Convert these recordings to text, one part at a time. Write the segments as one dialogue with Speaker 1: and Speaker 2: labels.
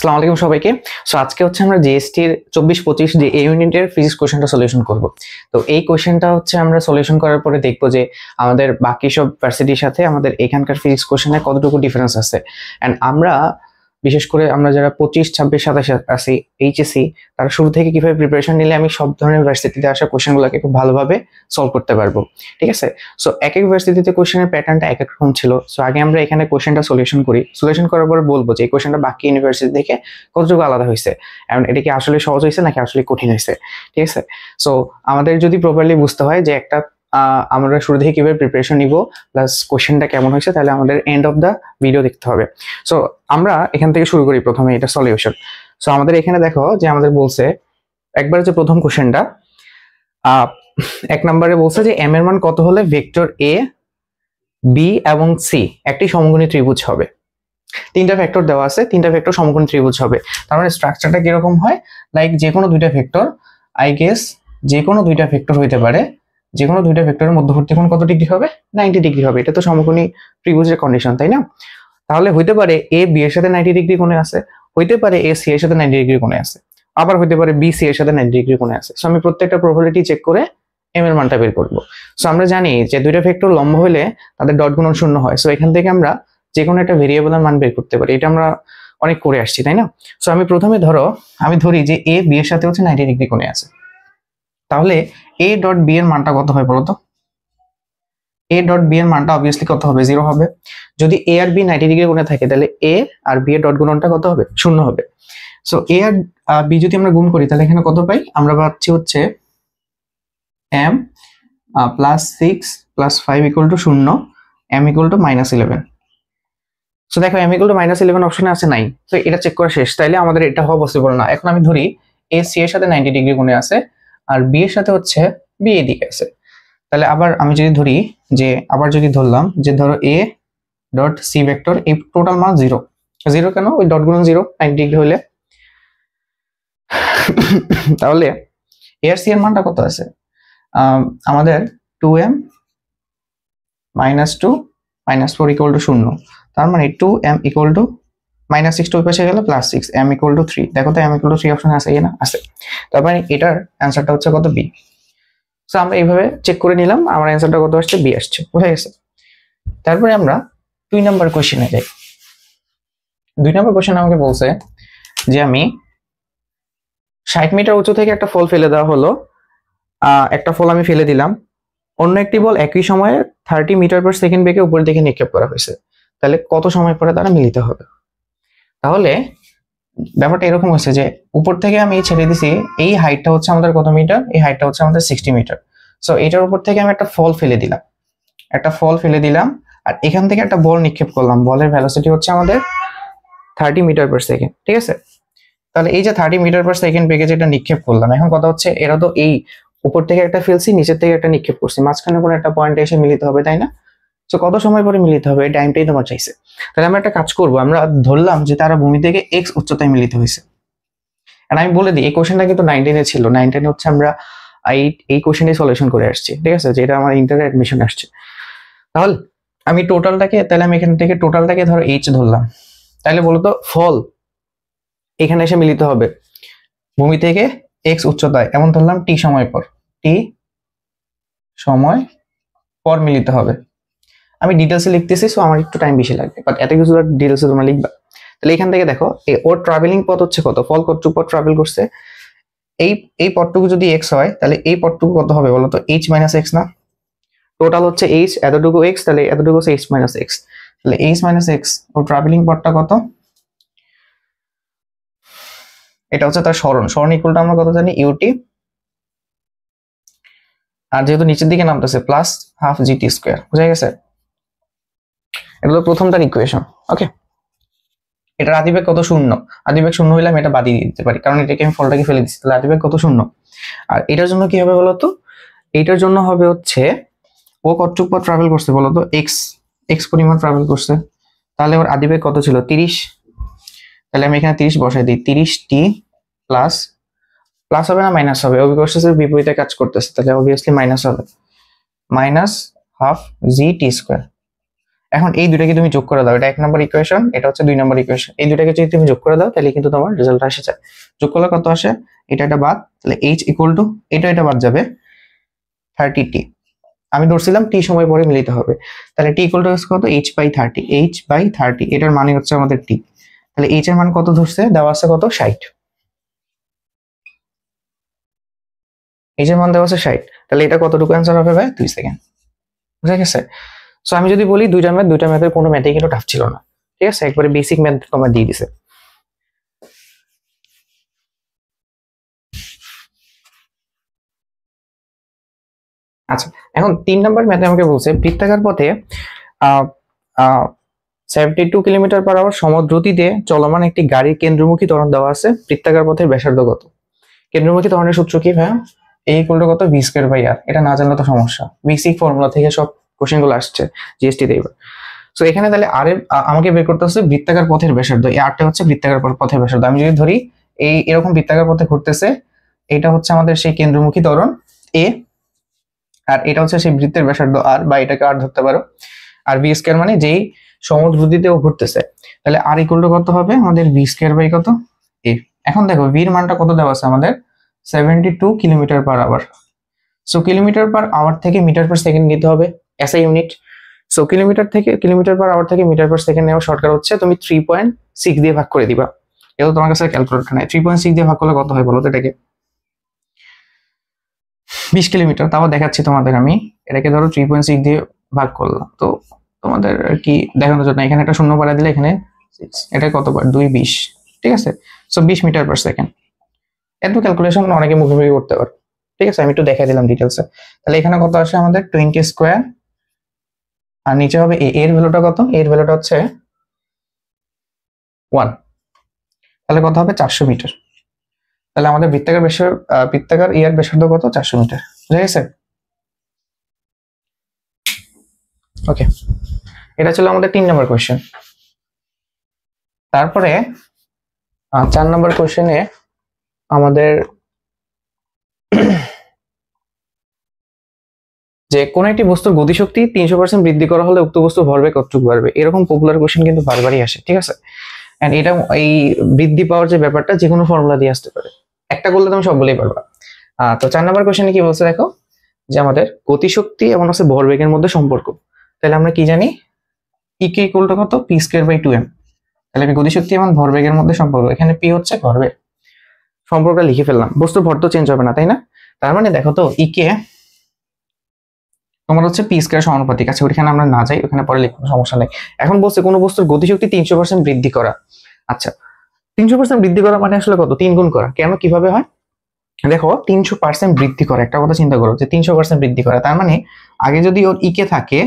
Speaker 1: আসসালামু আলাইকুম সবাইকে। সো আজকে হচ্ছে আমরা জিএসটির 24-25 যে এই ইউনিটের ফিজিক্স কোশ্চেনটা সলিউশন করব। তো এই কোশ্চেনটা হচ্ছে আমরা সলিউশন করার পরে দেখব যে আমাদের বাকি সব ভার্সিটির সাথে আমাদের এখানকার ফিজিক্স কোশ্চেনে কতটুকু ডিফারেন্স আছে। এন্ড আমরা বিশেষ করে আমরা যারা 25, 26, 27 আছি এইচএসসি, তারা শুরু থেকে কিভাবে প্রিপারেশন নিলে আমি সব ধরনের ভার্সিটিতে আসা কোশ্চেনগুলোকে খুব ভালোভাবে সলভ করতে পারবো। ঠিক আছে, সো এক এক ভার্সিটিতে কোশ্চেনের প্যাটার্নটা এক এক রকম ছিল। সো আগে আমরা এখানে কোশ্চেনটা সলিউশন করি, সলিউশন করার পর বলবো যে এই কোশ্চেনটা বাকি ইউনিভার্সিটি থেকে কতটুকু আলাদা হয়েছে এবং এটা কি আসলে সহজ হয়েছে নাকি আসলে কঠিন হয়েছে। ঠিক আছে, সো আমাদের যদি প্রপারলি বুঝতে হয় যে একটা আমরা শুরু থেকে কিভাবে প্রিপারেশন নিব প্লাস কোশ্চেনটা কেমন হয়েছে, তাহলে আমাদের এন্ড অফ দ্য ভিডিও দেখতে হবে। সো আমরা এখান থেকে শুরু করি প্রথমে এটা সলিউশন। সো আমাদের এখানে দেখো যে আমাদের বলছে একবার যে প্রথম কোশ্চেনটা এক নম্বরে বলছে যে এম এর মান কত হলে ভেক্টর এ, বি এবং সি একটি সমকোণী ত্রিভুজ হবে। তিনটা ভেক্টর দেওয়া আছে, তিনটা ভেক্টর সমকোণী ত্রিভুজ হবে। তার মানে স্ট্রাকচারটা কিরকম হয়, লাইক যে কোনো দুইটা ভেক্টর, আই গেস যে কোনো দুইটা ভেক্টর হইতে পারে, যে কোনো দুইটা ভেক্টরের মধ্যবর্তী কোণ কত ডিগ্রি হবে, 90 ডিগ্রি হবে। এটা তো সমকোণী ত্রিভুজের কন্ডিশন, তাই না? তাহলে হইতে পারে এ বি এর সাথে 90 ডিগ্রি কোণে আছে, হইতে পারে এ সি এর সাথে 90 ডিগ্রি কোণে আছে, আবার হইতে পারে বি সি এর সাথে 90 ডিগ্রি কোণে আছে। সো আমি প্রত্যেকটা প্রবাবিলিটি চেক করে এম এর মানটা বের করব। সো আমরা জানি যে দুইটা ভেক্টর লম্ব হলে তাদের ডট গুণন শূন্য হয়। সো এখান থেকে আমরা যে কোনো একটা ভেরিয়েবলের মান বের করতে পারি, এটা আমরা অনেক করে আসছি, তাই না? সো আমি প্রথমে আমি ধরি যে এ বি এর সাথে হচ্ছে 90 ডিগ্রি কোণে আছে, তাহলে এ ডট বি এর মানটা কত হয় বলতো? এ ডট বি এর মানটা অবভিয়াসলি কত হবে? 0 হবে। যদি এ আর বি 90 ডিগ্রি কোণে থাকে তাহলে এ আর বি এর ডট গুণনটা কত হবে? 0 হবে। সো এ আর বি যদি আমরা গুণ করি তাহলে এখানে কত পাই? আমরা পাচ্ছি হচ্ছে m plus 6 plus 5 equal to 0, m equal to -11। So দেখো m ইকুয়াল টু -11 অপশনে আছে নাই, তো এটা চেক করা শেষ। তাইলে আমাদের এটা হওয়া পসিবল না। এখন আমি ধরি এ সি এর সাথে 90 ডিগ্রি কোণে আছে আর বি এর সাথে হচ্ছে বি এদিকে আছে। তাহলে আবার আমি যদি ধরি যে ধরলাম যে ধরো এ ডট সি ভেক্টর, এই টোটাল মান 0 কেন? ওই ডট গুণন 0 90 ডিগ্রি হলে। তাহলে এ আর সি এর মানটা কত আছে? আমাদের 2m -2 -4 ইকুয়াল টু 0। তার মানে 2m ইকুয়াল টু -6 ওই পাশে গেলে +6, m ইকুয়াল টু 3। দেখো তো m ইকুয়াল টু 3 অপশন আছে কিনা? আছে। তার মানে এটার অ্যান্সারটা হচ্ছে কত? বি। সো আমরা এইভাবে চেক করে নিলাম, আমার অ্যান্সারটা কত আসছে? বি আসছে। বুঝা গেছে? তারপরে আমরা 2 নাম্বার কোশ্চেনে যাই। 2 নাম্বার কোশ্চেন আমাকে বলছে যে আমি 60 মিটার উঁচু থেকে একটা ফল ফেলে দেওয়া হলো, একটা ফল আমি ফেলে দিলাম, অন্য একটি বল একই সময়ে 30 মিটার পার সেকেন্ড বেগে উপরের দিকে নিক্ষেপ করা হয়েছে, তাহলে কত সময় পরে তারা মিলিত হবে? তাহলে ব্যাপারটা এরকম হচ্ছে যে উপর থেকে আমি ছেড়ে দিছি, এই হাইটটা হচ্ছে আমাদের কত মিটার? এই হাইটটা হচ্ছে আমাদের 60 মিটার। সো এটার উপর থেকে আমি একটা ফল ফেলে দিলাম, আর এখান থেকে একটা বল নিক্ষেপ করলাম। বলের ভেলোসিটি হচ্ছে আমাদের 30 মিটার পার সেকেন্ড। ঠিক আছে, তাহলে এই যে 30 মিটার পার সেকেন্ড বেগে যেটা নিক্ষেপ করলাম, এখন কথা হচ্ছে এরা তো এই উপর থেকে একটা ফেলছি, নিচের থেকে একটা নিক্ষেপ করছি, মাঝখানে কোনো একটা পয়েন্টে এসে মিলিত হবে, তাই না? তো কত সময় পরে মিলিত হবে? এই টাইমটাই তোমার চাইছে। তাহলে আমরা একটা কাজ করব, আমরা ধরলাম যে তারা ভূমি থেকে x উচ্চতায় মিলিত হয়েছে। আর আমি বলে দিই এই কোশ্চেনটা কিন্তু 19 এ ছিল। 19 হচ্ছে আমরা এই কোশ্চেনটাই সলিউশন করে আসছি। ঠিক আছে, যেটা আমার ইন্টার অ্যাডমিশন আসছে। তাহলে আমি এখান থেকে টোটালটাকে ধরো h ধরলাম। তাহলে বলতো ফল এখানে এসে মিলিত হবে ভূমি থেকে x উচ্চতায়, এমন ধরলাম t সময় পর মিলিত হবে। আমি ডিটেলসে লিখতেছি, সো আমার একটু টাইম বেশি লাগবে, বাট এত কিছু ডিটেলসে তোমরা লিখবা। তাহলে এখান থেকে দেখো ওর ট্রাভেলিং পথ হচ্ছে কত? ফল কতটুকু পথ ট্রাভেল করছে? এই পথটুকু যদি x হয় তাহলে এই পথটুকু কত হবে বলো তো? h - x না? টোটাল হচ্ছে h, এতটুকু x, তাহলে এতটুকু হচ্ছে h - x। তাহলে h - x ওর ট্রাভেলিং পথটা কত? এটা হচ্ছে তার সরণ ইকুয়ালটা আমরা কত জানি? ut। আর যেহেতু নিচের দিকে নামতেছে +12 gt²। বুঝা গেছে? এটা হলো প্রথমটার ইকুয়েশন। ওকে, এটার আদিবেগ কত? 0। আদিবেগ 0 হইলে আমি এটা বাদ দিয়ে দিতে পারি, কারণ এটাকে আমি ফলটাকে ফেলে দিচ্ছি। তাহলে আদিবেগ কত? 0। আর এটার জন্য কি হবে বলতো? এইটার জন্য হবে হচ্ছে ও কতটুকু পথ ট্রাভেল করছে বলতো? x পরিমাণ ট্রাভেল করছে। তাহলে ওর আদিবেগ কত ছিল? 30। তাহলে আমি এখানে 30 বসাই দিই। 30t প্লাস হবে না মাইনাস হবে? অভিকর্ষের বিপরীতে কাজ করতেছে, তাহলে অবভিয়াসলি মাইনাস হবে। -12 gt²। এখন এই দুটাকে তুমি যোগ করে দাও, এটা 1 নম্বর ইকুয়েশন, এটা হচ্ছে 2 নম্বর ইকুয়েশন, এই দুটাকে যদি তুমি যোগ করে দাও তাহলে কিন্তু তোমার রেজাল্ট আসে যায়। যোগ করলে কত আসে, এটা বাদ, তাহলে h ইকুয়াল টু এটা বাদ যাবে 30t। আমি ধরছিলাম t সময় পরে মিলিত হবে, তাহলে t ইকুয়াল টু কত, h/30, h/30 এটার মানে হচ্ছে আমাদের t। তাহলে h এর মান কত ধরছে, দেওয়া আছে কত, 60। h এর মান দেওয়া আছে 60, তাহলে এটা কতটুকু অ্যান্সার হবে ভাই, 2 সেকেন্ড। বুঝা গেছে? সো আমি যদি বলি দুইটা ম্যাথের কোনো ম্যাথই কিন্তু টাফ ছিল না, ঠিক আছে, একবারে বেসিক ম্যাথ তোমার দিয়ে দিছে। আচ্ছা, এখন 3 নাম্বার ম্যাথে আমাকে বলছে বৃত্তাকার পথে 72 কিলোমিটার পার আওয়ার সমদ্রুতিতে চলমান একটি গাড়ির কেন্দ্রমুখী ত্বরণ দেওয়া আছে, বৃত্তাকার পথের ব্যাসার্ধ কত? কেন্দ্রমুখী ত্বরণের সূত্র কি ভাইয়া, a ইকুয়াল টু কত, v²/r। এটা না জানলে তো সমস্যা, বেসিক ফর্মুলা থেকে সব কোশ্চেন গুলো আসছে জিএসটি তে। সো এখানে তাহলে আর আমাকে বের করতে হচ্ছে বৃত্তাকার পথের ব্যাসার্ধ, এই আরটা হচ্ছে বৃত্তাকার পথের ব্যাসার্ধ। আমি যদি ধরি এরকম বৃত্তাকার পথে ঘুরতেছে, এটা হচ্ছে আমাদের সেই কেন্দ্রমুখী ত্বরণ a, আর এটা হচ্ছে সেই বৃত্তের ব্যাসার্ধ r, বা এটাকে r ধরতে পারো। আর v² মানে যেই সমদ্রুতিতেও ঘুরতেছে, তাহলে r ইকুয়াল টু কত হবে আমাদের, v² কত, a। এখন দেখো v এর মানটা কত দেওয়া আছে আমাদের, 72 kilometre per hour. So kilometre per hour থেকে মিটার পার সেকেন্ড নিতে হবে SI unit. So kilometre per hour থেকে মিটার পার সেকেন্ড নেওয়া শর্টকাট হচ্ছে তুমি 3.6 দিয়ে ভাগ করে দিবা। এটা তোমার কাছে ক্যালকুলেটর নাই, 3.6 দিয়ে ভাগ করলে কত হয় বলো তো, এটাকে 20 কিলোমিটার। তাও দেখাচ্ছি তোমাদের, আমি এটাকে ধরো 3.6 দিয়ে ভাগ করলাম, তো তোমাদের আর কি দেখানোর জন্য এখানে একটা শূন্য বাড়া দিলে এখানে 6, এটা কতবার, 2 20, ঠিক আছে। So 20 metre per second. এত ক্যালকুলেশন অনেকে মুখে মুখে করতে পারে, ঠিক আছে, আমি একটু দেখাই দিলাম ডিটেলসে। তাহলে এখানে কত আসে আমাদের, 20 স্কোয়ার, আর নিচে হবে এর ভ্যালুটা কত, এর ভ্যালুটা হচ্ছে 1, তাহলে কত হবে 400 মিটার। তাহলে আমাদের বৃত্তাকার ইয়ার ব্যাসার্ধ কত, 400 মিটার। বুঝা গেছে? ওকে, এটা ছিল আমাদের 3 নম্বর কোয়েশ্চেন। তারপরে 4 নম্বর কোয়েশ্চেনে আমাদের যে কোন একটি বস্তুর গতিশক্তি 300% বৃদ্ধি করা হলে উক্ত বস্তুর ভরবেগ কতটুকু বাড়বে, এরকম পপুলার কোশ্চেন কিন্তু বারবারই আসে, ঠিক আছে। এন্ড এটা এই বৃদ্ধি পাওয়ার যে ব্যাপারটা যে কোনো ফর্মুলা দিয়ে আসতে পারে, একটা করলে তুমি সব বলেই পারবা। তো 4 নম্বর কোশ্চেনে কি বলছে দেখো, যে আমাদের গতিশক্তি এবং হচ্ছে ভরবেগের মধ্যে সম্পর্ক। তাহলে আমরা কি জানি, ইকে ইকুয়াল টু কত, p²/2m। তাহলে আমি গতিশক্তি এবং ভরবেগের মধ্যে সম্পর্ক, এখানে p হচ্ছে ভরবেগ, সম্পর্কটা লিখে ফেললাম। বস্তুর ভর তো চেঞ্জ হবে না, তাই না? তার মানে দেখো তো ইকে তোমার হচ্ছে p² সমানুপাতিক আছে, ওইখানে আমরা না যাই, ওখানে পরে লিখবো, সমস্যা নেই। এখন বলছে কোনো বস্তুর গতিশক্তি 300% বৃদ্ধি করা। আচ্ছা, 300% বৃদ্ধি করা মানে আসলে কত, 3 গুণ করা। কেন, কিভাবে হয় দেখো, 300% বৃদ্ধি করা, একটা কথা চিন্তা করো যে 300% বৃদ্ধি করা, তার মানে আগে যদি ওর ইকে থাকে,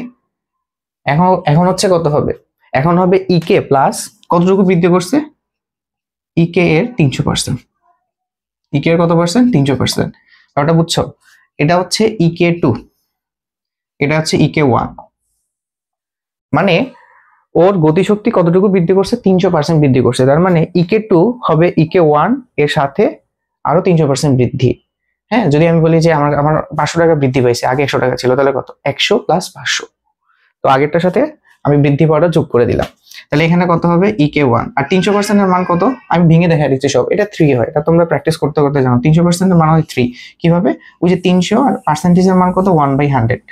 Speaker 1: এখন হচ্ছে কত হবে, এখন হবে ইকে প্লাস কতটুকু বৃদ্ধি করছে, ইকে এর 300%, ইকে এর কত পার্সেন্ট, 300%। ওটা বুঝছো, এটা হচ্ছে ইকে2, এটা হচ্ছে ইকে1, মানে ওর গতিশক্তি কতটুকু বৃদ্ধি করছে, 300% বৃদ্ধি করছে। তার মানে ইকে2 হবে ইকে1 এর সাথে আরো 300% বৃদ্ধি। হ্যাঁ, যদি আমি বলি যে আমার 500 টাকা বৃদ্ধি পাইছে, আগে 100 টাকা ছিল, তাহলে কত, 100 প্লাস 500। তো আগেরটার সাথে আমি বৃদ্ধি পাওয়াটা যোগ করে দিলাম, তাহলে এখানে কত হবে, ইকে1। আর 300% এর মান কত, আমি ভেঙে দেখা দিচ্ছি সব, এটা 3 হয়, এটা তোমরা প্র্যাকটিস করতে করতে জানো। 300% এর মান হয় 3, কিভাবে, ওই যে 300 আর পার্সেন্টেজের মান কত, 1/100,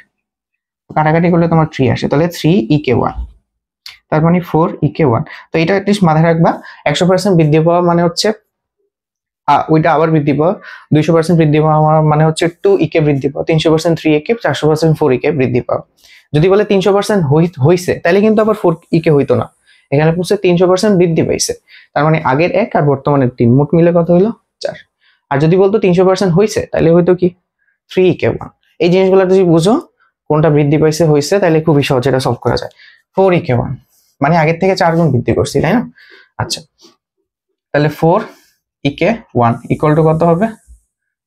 Speaker 1: কাটাকাটি করলে তোমার 3 আসে, তাহলে 3 ইকে1, তার মানে 4 ইকে1। তো এটা অ্যাটলিস্ট মাথায় রাখবা, 100% বৃদ্ধি পাওয়া মানে হচ্ছে ওইটা আবার বৃদ্ধি পাওয়া, 200% বৃদ্ধি পাওয়া মানে হচ্ছে 2 ইকে বৃদ্ধি পাওয়া, 300% 3 ইকে, 400% 4 ইকে বৃদ্ধি পাওয়া। যদি বলে 300% হইছে, তাহলে কিন্তু আবার 4 ইকে হইতো না, এখানে পুরো 300% বৃদ্ধি পাইছে, তার মানে আগের 1 আর বর্তমানের 3, মোট মিলে কত হলো, 4। আর যদি বলতো 300% হইছে, তাহলে হয়তো কি 3 ইকে1। এই জিনিসগুলো যদি বুঝো কোনটা বৃদ্ধি পাইছে হইছে, তাহলে খুবই সহজে এটা সলভ করা যায়। 4 ইকে1 মানে আগের থেকে 4 গুণ বৃদ্ধি করছি, তাই না? আচ্ছা, তাহলে 4 ইকে1 ইকুয়াল টু কত হবে,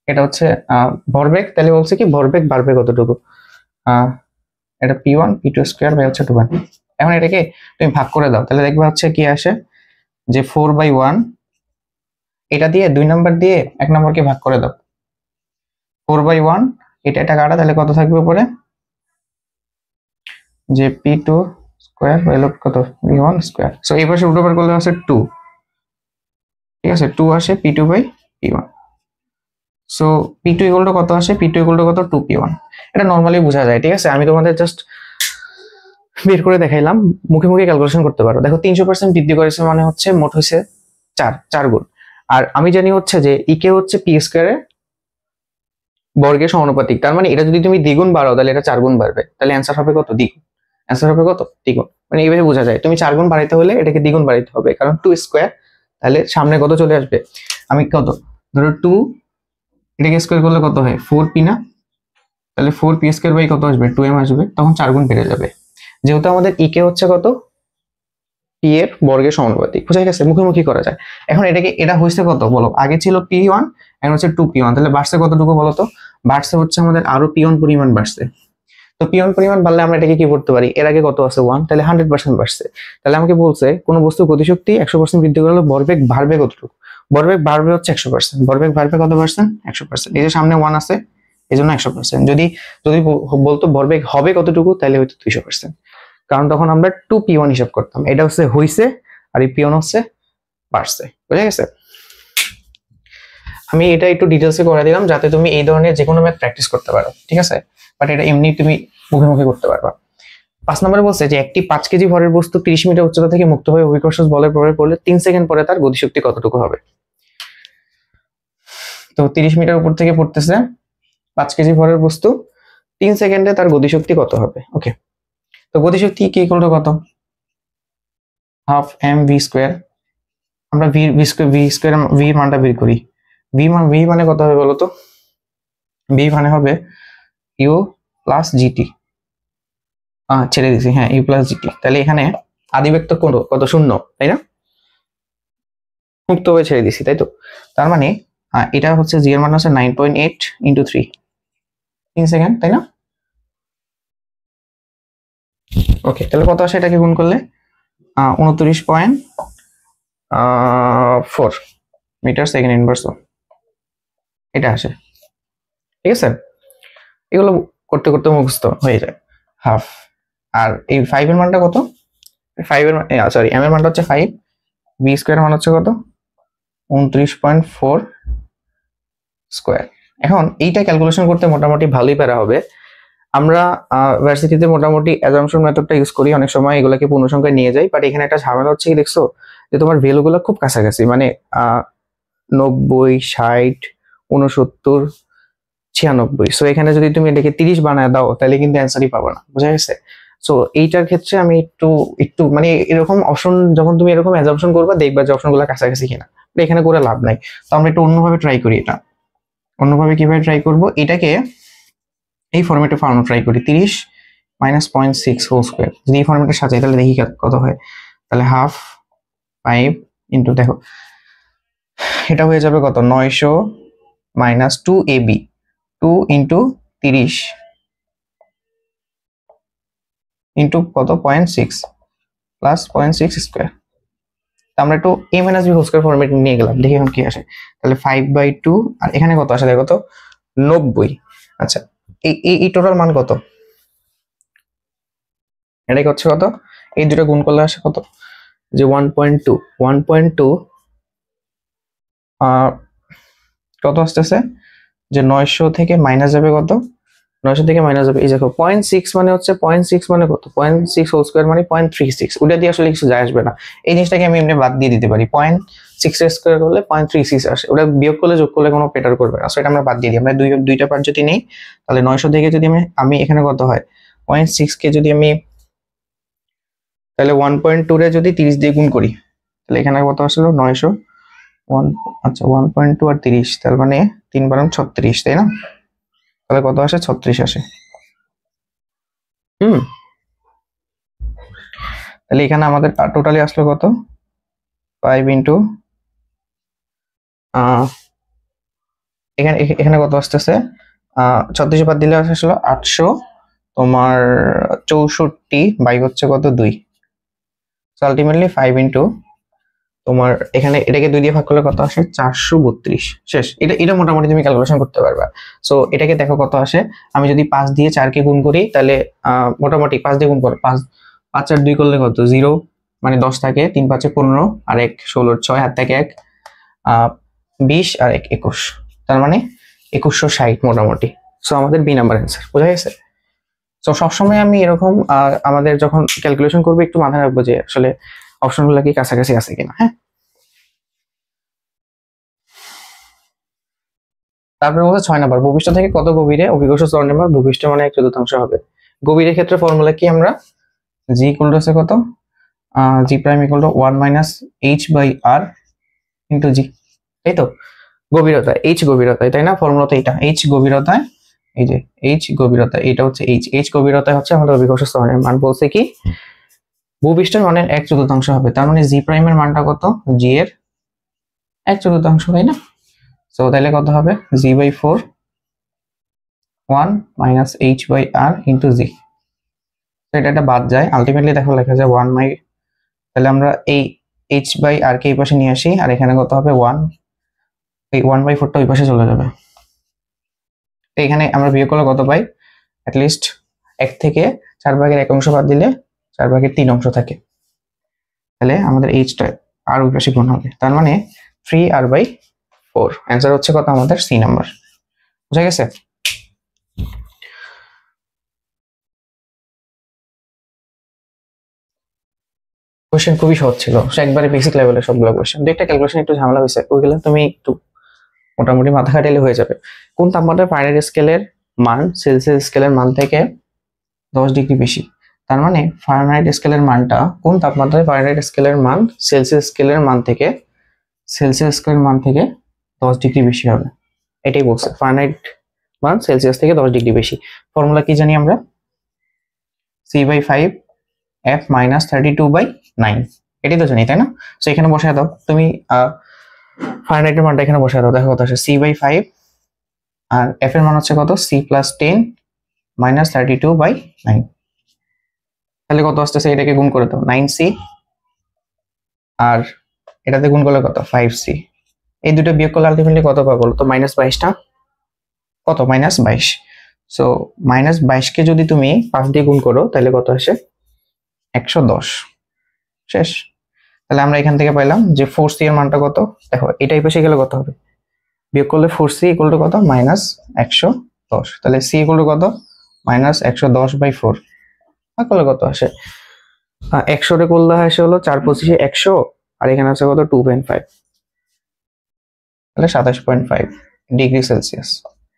Speaker 1: এটা হচ্ছে ভরবেগ, তাহলে বলছে কি ভরবেগ বাড়বে কতটুকু, এটা p1 p2 স্কয়ার বাই হচ্ছে 2 এখন এটাকে তুমি ভাগ করে দাও, তাহলে দেখবে হচ্ছে কি আসে, যে 4/1, এটা দিয়ে 2 নাম্বার দিয়ে 1 নাম্বারকে ভাগ করে দাও, 4/1, এটা কাটা, তাহলে কত থাকবে উপরে, যে p2 স্কোয়ার বাই লব কত v1 স্কোয়ার। সো এই পাশে উল্টো পার করলে আছে 2, ঠিক আছে 2 আসে p2 by p1। So p2 equal to কত আসে, p2 ইকুয়াল টু কত 2p1। এটা নরমালি বোঝা যায়, ঠিক আছে, আমি তোমাদের জাস্ট বের করে দেখাইলাম, মুখে মুখে ক্যালকুলেশন করতে পারো। দেখো 300% বৃদ্ধি করেছে মানে হচ্ছে মোট হয়েছে 4 গুণ। আর আমি জানি হচ্ছে যে ইকে হচ্ছে পি স্কয়ারের বর্গের সমানুপাতিক, তার মানে এটা যদি তুমি দ্বিগুণ বাড়াও তাহলে এটা 4 গুণ বাড়বে, তাহলে অ্যান্সার হবে কত দ্বিগুণ, অ্যান্সার হবে কত দ্বিগুণ। মানে এইভাবে বোঝা যায় তুমি 4 গুণ বাড়াইতে হলে এটাকে দ্বিগুণ বাড়াইতে হবে, কারণ 2 স্কয়ার, তাহলে সামনে কত চলে আসবে, আমি কত ধরো 2 এটাকে স্কয়ার করলে কত হয় 4p না, তাহলে 4p স্কয়ার বাই কত আসবে 2m আসবে, তখন 4 গুণ বেড়ে যাবে। যেহেতু আমাদের ইকে হচ্ছে কত পি এর বর্গের সমানুপাতিক, বুঝা গেছে, মুখোমুখি করা যায়। এখন এটাকে এটা হইছে কত বলো, আগে ছিল p1 এখন হচ্ছে 2p1, তাহলে বাড়ছে কতটুকু বলো তো, বাড়ছে হচ্ছে আমাদের আরো p1 পরিমাণ বাড়ছে। তো p1 পরিমাণ বাড়লে আমরা এটাকে কি করতে পারি, এর আগে কত আছে 1, তাহলে 100% বাড়ছে। তাহলে আমাকে বলছে কোন বস্তুর গতিশক্তি 100% বৃদ্ধি করলে ভরবেগ বাড়বে কতটুকু, ভরবেগ বাড়বে হচ্ছে 100%, ভরবেগ বাড়বে কত পার্সেন্ট 100%। এই যে সামনে 1 আছে এজন্য 100%, যদি যদি বলতো ভরবেগ হবে কতটুকু তাহলে হয়তো 200%, কারণ তখন আমরা 2p1 হিসাব করতাম। এটা হচ্ছে হইছে আর এই p1 হচ্ছে বাড়ছে, বুঝা গেছে। আমি এটা একটু ডিটেইলসে করে দিলাম যাতে তুমি এই ধরনের যে কোনো ম্যাথ প্র্যাকটিস করতে পারো, ঠিক আছে, বাট এটা এমনি তুমি মুখে মুখে করতে পারবা। 5 নম্বরে বলছে যে একটি 5 কেজি ভরের বস্তু 30 মিটার উচ্চতা থেকে মুক্তভাবে অভিকর্ষ বলের প্রভাবে পড়লে 3 সেকেন্ড পরে তার গতিশক্তি কতটুকু হবে। তো 30 মিটার উপর থেকে পড়তেছে 5 কেজি ভরের বস্তু, 3 সেকেন্ডে তার গতিশক্তি কত হবে। ওকে, তো গতিশক্তি কি ইকুয়াল টু কত, হাফ এম ভি স্কোয়ার। আমরা ভি স্কোয়ার ভি মানটা বের করি, ভি মানে কত হবে বলতো, ভি মানে হবে ইউ প্লাস জিটি, ছেড়ে দিছি, হ্যাঁ ইউ প্লাস জিটি। তাহলে এখানে আদিবেগ তো কত শূন্য, তাই না, মুক্ত হয়ে ছেড়ে দিছি, তাই তো। তার মানে এটা হচ্ছে জি এর মান হচ্ছে 9.8 ইন্টু 3, 3 সেকেন্ড, তাই না। ওকে, তাহলে কত আসে এটাকে গুণ করলে 29.4 মিটার সেকেন্ড ইনভার্স এটা আসে, ঠিক আছে। এগুলো করতে করতে মুখস্থ হয়ে যায় হাফ। আর এই 5 এর মানটা কত, 5 এর সরি এম এর মানটা হচ্ছে 5, বি স্কয়ার মান হচ্ছে কত 29.4 স্কয়ার। এখন এইটা ক্যালকুলেশন করতে মোটামুটি ভালোই প্যারা হবে। আমরা ভার্সিটিতে মোটামুটি অ্যাজাম্পশন মেথডটা ইউজ করি, অনেক সময় এগুলোকে পূর্ণসংখ্যায় নিয়ে যাই, বাট এখানে একটা ঝামেলা হচ্ছে কি দেখছো, যে তোমার ভ্যালুগুলো খুব কাছাকাছি, মানে 90, 60, 69, 96। সো এখানে যদি তুমি এটাকে 30 বানায় দাও তাহলে কিন্তু অ্যান্সারই পাবে না, বুঝা গেছে। সো এইটার ক্ষেত্রে আমি একটু মানে এরকম অপশন যখন তুমি এরকম অ্যাজাম্পশন করবা দেখবা যে অপশনগুলো কাছাকাছি কিনা, এখানে করে লাভ নাই। তো আমরা একটু অন্যভাবে ট্রাই করি, এটা অন্যভাবে কিভাবে ট্রাই করব, এটাকে এই ফরম্যাটে ফার্মো ট্রাই করি, 30 মাইনাস 0.6 হোল স্কোয়ার। যদি এই ফরম্যাটে সাজাই তাহলে দেখি কত হয়, তাহলে হাফ 5 ইন্টু, দেখো এটা হয়ে যাবে কত 900 মাইনাস 2ab, 2 ইন্টু 30 ইন্টু কত 0.6 প্লাস 0.6 স্কোয়ার। আমরা একটু a minus b whole square format নিয়ে গেলাম, দেখি এখন কি আসে। তাহলে 5/2 আর এখানে কত আসে দেখো তো 90। আচ্ছা এই টোটাল মান কত, এটা হচ্ছে কত, এই দুটো গুণ করলে আসে কত, যে 1.2 কত আসতেছে, যে 900 থেকে মাইনাস যাবে কত, 900 থেকে মাইনাস যাবে এই দেখো 0.6 মানে হচ্ছে 0.6 মানে কত 0.6 হোল স্কয়ার মানে 0.36, ওটা দিয়ে আসলে কিছু যায় আসবে না। এই জিনিসটাকে আমি এমনি বাদ দিয়ে দিতে পারি, 0.6 এর স্কয়ার করলে 0.36 আসে, ওটা বিয়োগ করলে যোগ করলে কোনো পেটার করবে না, সো এটা আমরা বাদ দিয়ে দিই। আমরা দুইটা পার্ট যদি নেই তাহলে 900 থেকে যদি আমি এখানে কত হয় 0.6 কে যদি আমি তাহলে 1.2 রে যদি 30 দিয়ে গুণ করি তাহলে এখানে কত আসলো 900, 1 আচ্ছা 1.2 আর 30 তার মানে 3 × 36, তাই না, তাহলে কত আসে 36 আসে। তাহলে এখানে আমাদের টোটালি আসলো কত 5 ইন্টু এখানে কত আসতেছে 36 বাদ দিলে আসলো 800 তোমার 64 বাই হচ্ছে কত 2, সো আলটিমেটলি 5 ইন্টু তোমার এখানে এটাকে 2 দিয়ে ভাগ করলে কত আসে 432 শেষ। এটা মোটামুটি তুমি ক্যালকুলেশন করতে পারবা। সো এটাকে দেখো কত আসে, আমি যদি 5 দিয়ে 4 কে গুণ করি তাহলে মোটামুটি 5 দিয়ে গুণ করো 5 5 আর 2 করলে কত 0, মানে 10 থাকে, 3 5 15 আর 1 16, 6 হাত থেকে 1 20 আর 1 21, তার মানে 2160 মোটামুটি। সো আমাদের বি নাম্বার অ্যান্সার, বোঝা গেছে? তো সবসময় আমি এরকম আমাদের যখন ক্যালকুলেশন করবো একটু মাথায় রাখবো যে আসলে অপশনগুলো কি কাছাকাছি আছে কিনা। হ্যাঁ, তারপরে বলছে 6 নাম্বার, ভূপৃষ্ঠ থেকে কত গভীরে অভিকর্ষ ত্বরণ নেবার ভূপৃষ্ঠ মানে 1/4 হবে। গভীরের ক্ষেত্রে ফর্মুলা কি, আমরা জি ইকুয়াল টু আছে কত, G prime equal to 1 minus H by R into G, তাই তো? গভীরতা, এইচ গভীরতায়, তাই না? ফর্মুলা তো এটা, এইচ গভীরতায়, এই যে এইচ গভীরতা, এটা হচ্ছে এইচ গভীরতায় হচ্ছে আমাদের অভিকর্ষ ত্বরণের মান। বলছে কি ভূপৃষ্ঠের মানের 1/4 হবে, তার মানে জি প্রাইমের মানটা কত, জি এর 1/4, তাই না? সো তাহলে কত হবে, G by 4 1 minus H by R into G. তো এটা বাদ যায়, আলটিমেটলি দেখো লেখা যায় 1 বাই, তাহলে আমরা এই এইচ বাই আর কে এই পাশে নিয়ে আসি, আর এখানে কত হবে 1, এই 1/4টা ওই পাশে চলে যাবে। তো এখানে আমরা বিয়োগ করলে কত পাই, অ্যাটলিস্ট 1 থেকে 4/1 বাদ দিলে 4/3 থাকে, তাহলে আমাদের এইচটা আর ওই পাশে গুণ হবে, তার মানে 3r/4। অ্যান্সার হচ্ছে কত আমাদের, সি নাম্বার। বুঝা গেছে? কোশ্চেন খুবই সহজ ছিল, একবারে বেসিক লেভেলের সবগুলো কোশ্চেন। দুইটা ক্যালকুলেশন একটু ঝামেলা হয়েছে, ওইগুলো তুমি একটু মোটামুটি মাথা খাটাইলে হয়ে যাবে। কোন তাপমাত্রায় ফারেনহাইট স্কেলের মান সেলসিয়াস স্কেলের মান থেকে 10 ডিগ্রি বেশি? তার মানে ফারেনহাইট স্কেলের মানটা, কোন তাপমাত্রায় ফারেনহাইট স্কেলের মান সেলসিয়াস স্কেলের মান থেকে 10 ডিগ্রি বেশি হবে, এটাই বলছে। ফারেনহাইট মান সেলসিয়াস থেকে 10 ডিগ্রি বেশি। ফর্মুলা কি জানি আমরা, C/5 F মাইনাস 32/9, এটাই তো জানি, তাই না? তো এখানে বসায় দাও তুমি ফারেনহাইটের মানটা, এখানে বসায় দাও, দেখো কত আসে, C/5 আর F এর মান হচ্ছে কত, C+10 মাইনাস 32/9, তাহলে কত আসতেছে, এটাকে গুণ করে দাও 9C আর এটাতে গুণ করলে কত 5C, এই দুটো বিয়োগ করলে আলটিমেটলি কত পাবো তো, -22টা কত, -22। সো -22কে যদি তুমি 5 দিয়ে গুণ করো তাহলে কত আসে, 110। শেষ। তাহলে আমরা এখান থেকে পাইলাম যে 4C এর মানটা কত, দেখো এটাই পাশে গেলে কত হবে, বিয়োগ করলে 4C ইকুয়াল টু কত, -110। তাহলে C ইকুয়াল টু কত, -110/4, করলে কত আসে, 100 রে করলে আসে হলো 4 25 100, আর এখানে আছে কত 2.5, তাহলে 27.5 ডিগ্রি সেলসিয়াস।